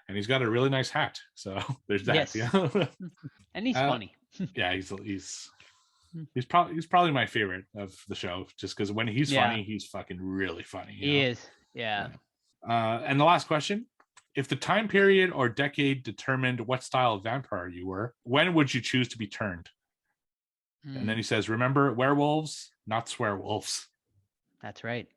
and he's got a really nice hat, so there's that. Yes. And he's funny. Yeah, he's probably my favorite of the show, just because when he's funny, he's fucking really funny. He is. Yeah. And the last question: if the time period or decade determined what style of vampire you were, when would you choose to be turned? And then he says, "Remember, werewolves, not swearwolves." That's right.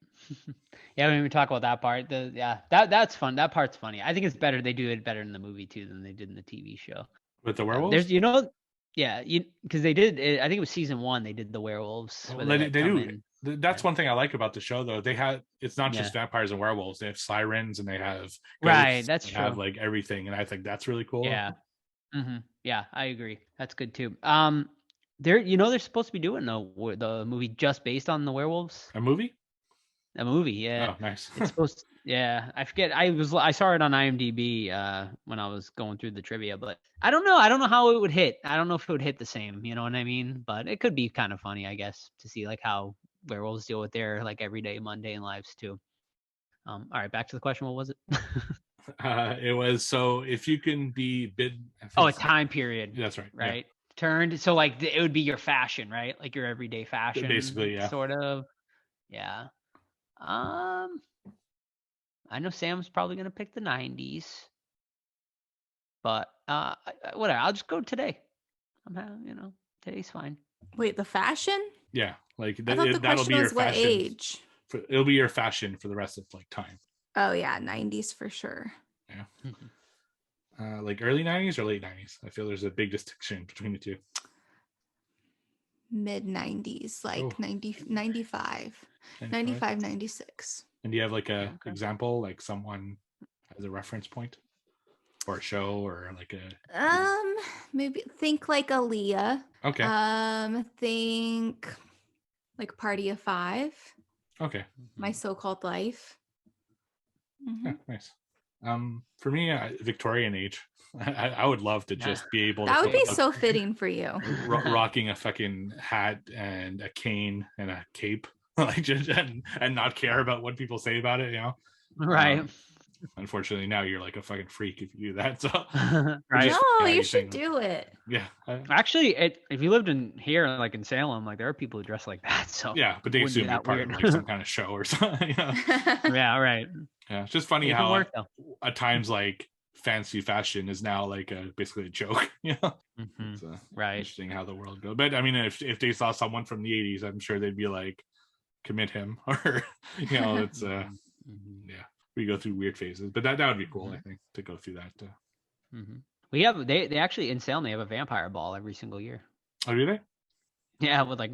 Yeah, when we talk about that part, that's fun. That part's funny. I think it's better. They do it better in the movie too than they did in the TV show. With the werewolves, there's because they did. I think it was season 1. They did the werewolves. Well, they do. That's one thing I like about the show, though. It's not just vampires and werewolves. They have sirens and they have ghosts, right. That's true. Have like everything, and I think that's really cool. Yeah. Yeah, I agree. That's good too. They're supposed to be doing the movie just based on the werewolves. A movie, yeah. Oh, nice. It's supposed to, yeah, I forget. I saw it on IMDb when I was going through the trivia, but I don't know how it would hit. I don't know if it would hit the same, you know what I mean? But it could be kind of funny, I guess, to see like how werewolves deal with their like everyday mundane lives too. All right, back to the question. What was it? It was, so if you can be bid. A time period. That's right. Right. Yeah. Turned. So like it would be your fashion, right? Like your everyday fashion. Basically, yeah. Sort of. Yeah. I know Sam's probably gonna pick the 90s, but whatever. I'll just go today. Today's fine. Wait, the fashion? Yeah, like I thought the that'll question be your was what fashion. age? It'll be your fashion for the rest of like time. Oh yeah, 90s for sure. Yeah. Like early 90s or late 90s. I feel there's a big distinction between the two. Mid 90s, like 95, 95, 96. And do you have like a example, like someone as a reference point, or a show, or like a maybe think like Aaliyah. Okay. Think like Party of 5. Okay. My So-Called Life. Yeah, nice. For me, Victorian age. I would love to just be able. That to would be so fitting for you. Rocking a fucking hat and a cane and a cape, like just and not care about what people say about it. Right. Unfortunately, now you're like a fucking freak if you do that. So right. No, you should do it. Yeah. Actually, if you lived in here, like in Salem, like there are people who dress like that. So yeah, but they assume you're part of like some kind of show or something. Yeah. Right. Yeah, it's just funny how at times like fancy fashion is now like basically a joke. It's right. Interesting how the world goes. But I mean, if they saw someone from the 80s, I'm sure they'd be like, commit him, or it's yeah, we go through weird phases. But that would be cool, I think, to go through that. We have they actually in Salem they have a vampire ball every single year. Oh, do they? Yeah, with like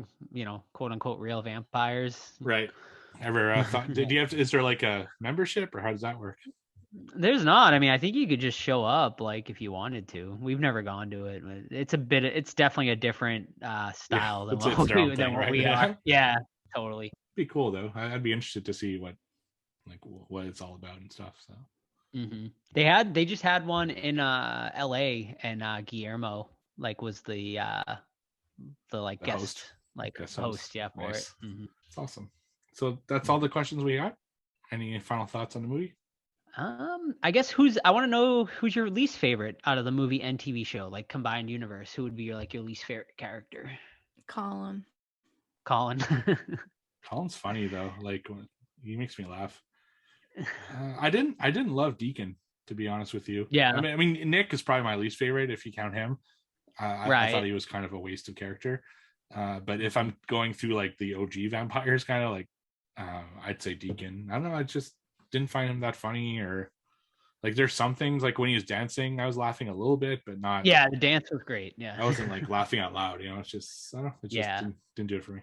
quote unquote real vampires. Right. Ever thought? Do you have? Is there like a membership, or how does that work? There's not. I mean, I think you could just show up, like if you wanted to. We've never gone to it. It's it's definitely a different style than what we are. Yeah, totally. It'd be cool though. I'd be interested to see what it's all about and stuff. So they just had one in LA, and Guillermo was the like guest host. Host yeah for nice. It. It's awesome. So that's all the questions we got. Any final thoughts on the movie? I guess I want to know who's your least favorite out of the movie and TV show, like combined universe. Who would be your least favorite character? Colin. Colin's funny though. Like he makes me laugh. I didn't love Deacon, to be honest with you. Yeah. I mean Nick is probably my least favorite if you count him. I thought he was kind of a waste of character. But if I'm going through like the OG vampires, kind of like I'd say Deacon. I don't know. I just didn't find him that funny, or like there's some things like when he was dancing, I was laughing a little bit, but not. Yeah, the dance was great. Yeah, I wasn't like laughing out loud. It's just I don't know. It just didn't do it for me.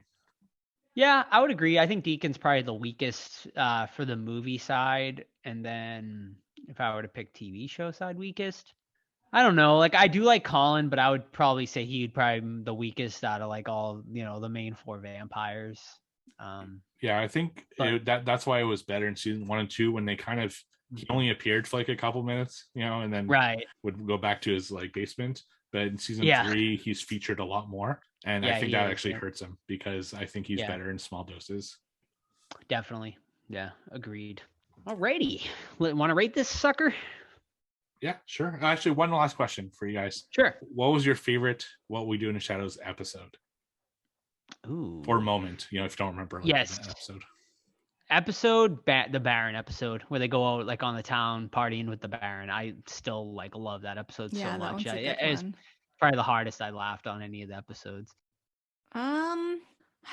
Yeah, I would agree. I think Deacon's probably the weakest for the movie side, and then if I were to pick TV show side, weakest. I don't know. Like I do like Colin, but I would probably say he'd probably be the weakest out of like all the main 4 vampires. Yeah, I think But- that's why it was better in season 1 and 2 when they kind of he only appeared for like a couple minutes, and then Right. would go back to his like basement. But in season Yeah. 3, he's featured a lot more, and I Yeah, think he that is, actually yeah. hurts him because I think he's Yeah. better in small doses. Definitely. Yeah, agreed. Alrighty. Want to rate this sucker? Yeah, sure. Actually, one last question for you guys. Sure. What was your favorite What We Do in the Shadows episode Ooh. or moment? If you don't remember. Like, Yes. that Episode the Baron episode where they go out like on the town partying with the Baron. I still like love that episode Yeah, so that much. one's a good It's one. probably the hardest I laughed on any of the episodes. I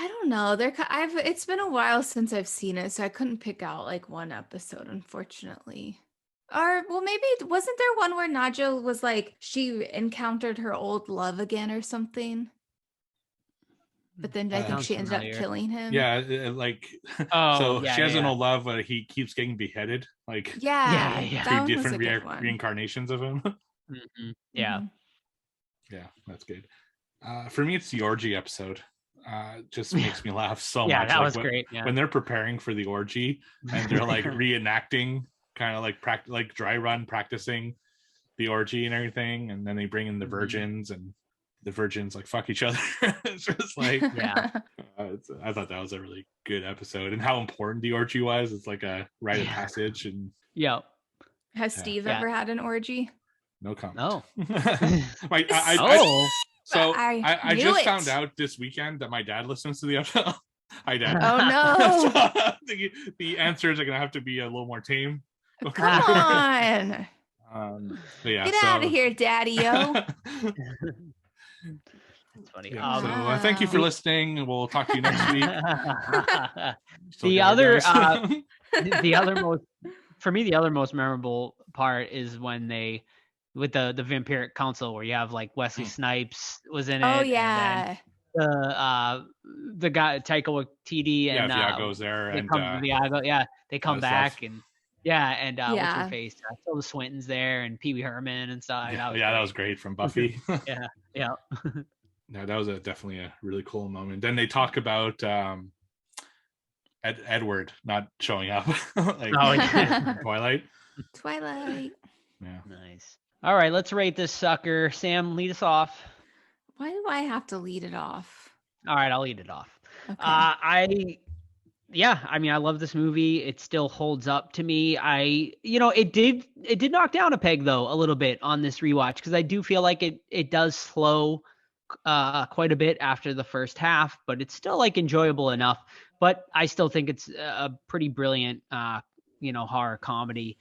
don't know. It's been a while since I've seen it, so I couldn't pick out like one episode, unfortunately. Or well, maybe wasn't there one where Nadia was like she encountered her old love again or something? But then I think Sounds she ended familiar. up killing him. Yeah, like Oh, so yeah, she has an yeah. old love, but he keeps getting beheaded. Like Yeah, Yeah. that two one was a different good one. reincarnations of him. Yeah. Mhm. Yeah, that's good. For me, it's the orgy episode. Just makes me laugh so Yeah, much. that Like, was great. Yeah. when they're preparing for the orgy and they're like reenacting, kind of like dry run practicing the orgy and everything, and then they bring in the virgins and the virgins like fuck each other. It's just like Yeah. I thought that was a really good episode, and how important the orgy was. It's like a rite of Yeah. passage, and Yeah. Has Yeah. Steve Yeah. ever had an orgy? no comment. Oh. Like, Oh. so I I knew just it. found out this weekend that my dad listens to the episode. Hi, Dad. Oh no! So, the answers are gonna have to be a little more tame. Come on, But yeah, get out of here, Daddy-o. That's funny. Yeah, so thank you for listening. We'll talk to you next week. Still The good, other guys. the other most for me the other most memorable part is when they with the vampiric council where you have like Wesley Snipes was in it. Oh and yeah. then the guy Taika Waititi yeah, and Viago's there, they and come Viago, yeah, they come that was back and and what's Yeah. her face? Tilda Swinton's there and Pee Wee Herman and stuff. that was great from Buffy. Yeah, yeah. No, that was definitely a really cool moment. Then they talk about Edward not showing up, like Oh, yeah. Twilight. Twilight. Yeah, Nice. All right, let's rate this sucker. Sam, lead us off. Why do I have to lead it off? All right, I'll lead it off. Okay. I love this movie. It still holds up to me. It did knock down a peg though a little bit on this rewatch because I do feel like it does slow quite a bit after the first half, but it's still like enjoyable enough. But I still think it's a pretty brilliant horror comedy.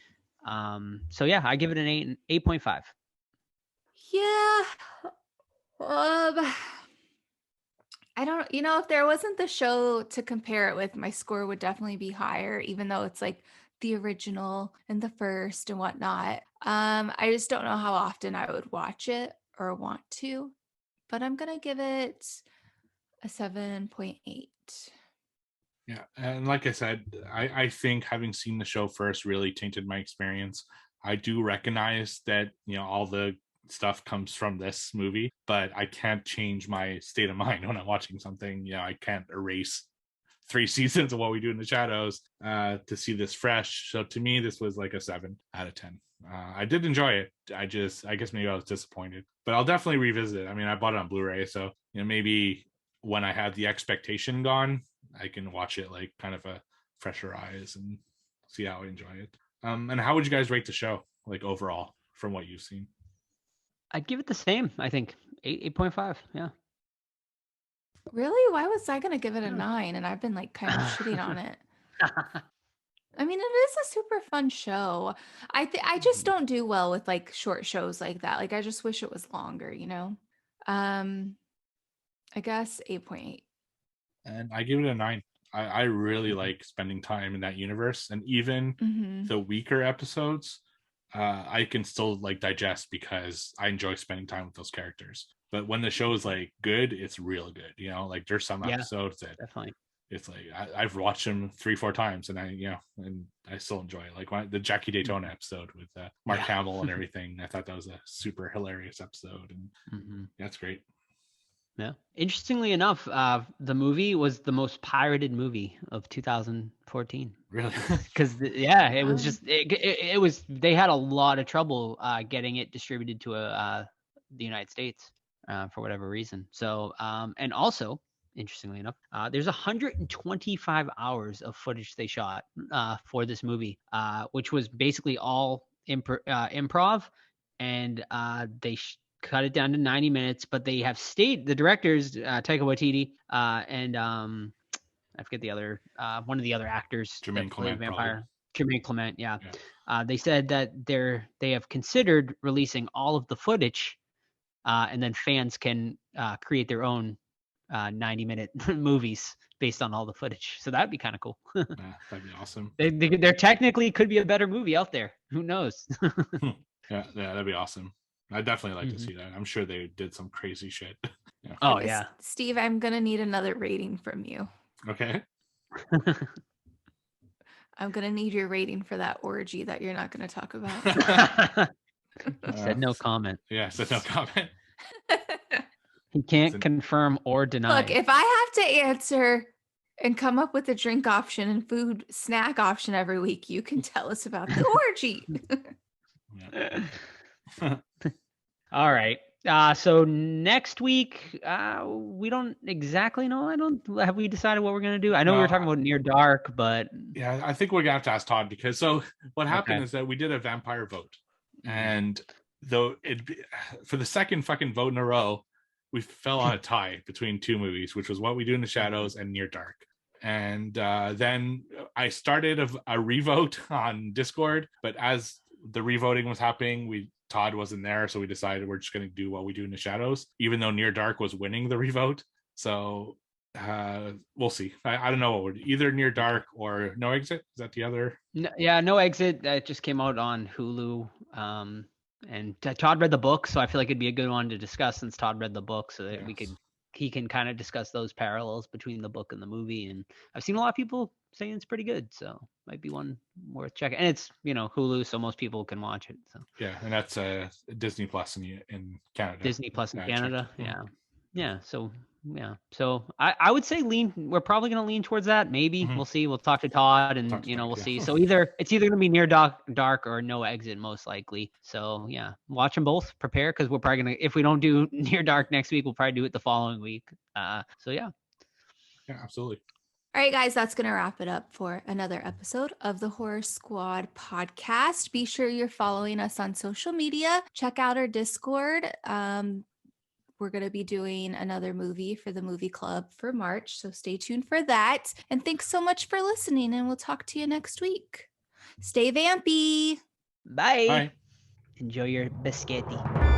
So yeah, I give it an 8.5. Yeah. I don't, if there wasn't the show to compare it with, my score would definitely be higher, even though it's like the original and the first and whatnot. I just don't know how often I would watch it or want to, but I'm going to give it a 7.8. yeah, and like I said, I think having seen the show first really tainted my experience. I do recognize that all the stuff comes from this movie, but I can't change my state of mind when I'm watching something. I can't erase 3 seasons of What We Do in the Shadows to see this fresh. So to me, this was like a 7 out of 10. I did enjoy it. I guess maybe I was disappointed, but I'll definitely revisit it. I mean, I bought it on Blu-ray, so maybe when I have the expectation gone, I can watch it like kind of a fresher eyes and see how I enjoy it. And how would you guys rate the show, like overall, from what you've seen? I'd give it the same. I think 8.5. Yeah. Really? Why was I going to give it a 9? And I've been like kind of shitting on it. I mean, it is a super fun show. I just don't do well with like short shows like that. Like I just wish it was longer, I guess 8.8. And I give it a 9. I really like spending time in that universe, and even the weaker episodes, I can still like digest because I enjoy spending time with those characters. But when the show is like good, it's real good. Like there's some episodes that Definitely. it's like I've watched him 3-4 times, and I still enjoy it. Like the Jackie Daytona episode with Mark Hamill and everything. I thought that was a super hilarious episode, and that's great. Yeah. Interestingly enough, the movie was the most pirated movie of 2014. Really? Because it was just it was they had a lot of trouble getting it distributed to the United States for whatever reason. So and also, interestingly enough, there's 125 hours of footage they shot for this movie, which was basically all improv, and they cut it down to 90 minutes, but they have the directors, Taika Waititi, and I forget the other, one of the other actors. Jermaine Clement, vampire. Jermaine Clement, yeah. They said that they have considered releasing all of the footage, and then fans can create their own 90-minute movies based on all the footage. So that'd be kind of cool. Yeah, that'd be awesome. There technically could be a better movie out there. Who knows? Yeah, that'd be awesome. I'd definitely like to see that. I'm sure they did some crazy shit. Yeah. Oh, yeah. Steve, I'm going to need another rating from you. Okay. I'm going to need your rating for that orgy that you're not going to talk about. Said no comment. Yeah, said no comment. He can't confirm or deny. Look, if I have to answer and come up with a drink option and food snack option every week, you can tell us about the orgy. All right. So next week, we don't exactly know. Have we decided what we're going to do? I know we were talking about Near Dark, but yeah, I think we're going to have to ask Todd, because what happened is that we did a vampire vote, and though for the second fucking vote in a row, we fell on a tie between two movies, which was What We Do in the Shadows and Near Dark. And then I started a revote on Discord, but as the revoting was happening, Todd wasn't there, so we decided we're just going to do What We Do in the Shadows, even though Near Dark was winning the revote. So we'll see. I don't know what would either Near Dark or No Exit. Is that the other? No Exit. That just came out on Hulu. And Todd read the book, so I feel like it'd be a good one to discuss since Todd read the book, so that he can kind of discuss those parallels between the book and the movie. And I've seen a lot of people saying it's pretty good, so might be one worth checking. And it's Hulu, so most people can watch it. So yeah, and that's Disney Plus in Canada. Disney Plus in Canada, yeah. So I would say we're probably going to lean towards that. Maybe we'll see. We'll talk to Todd, and we'll see. So it's either going to be Near Dark or No Exit, most likely. So yeah, watch them both. Prepare, because we're probably gonna, if we don't do Near Dark next week, we'll probably do it the following week. So yeah, absolutely. All right, guys, that's going to wrap it up for another episode of the Horror Squad podcast. Be sure you're following us on social media. Check out our Discord. We're going to be doing another movie for the movie club for March, so stay tuned for that. And thanks so much for listening, and we'll talk to you next week. Stay vampy. Bye. Enjoy your biscotti.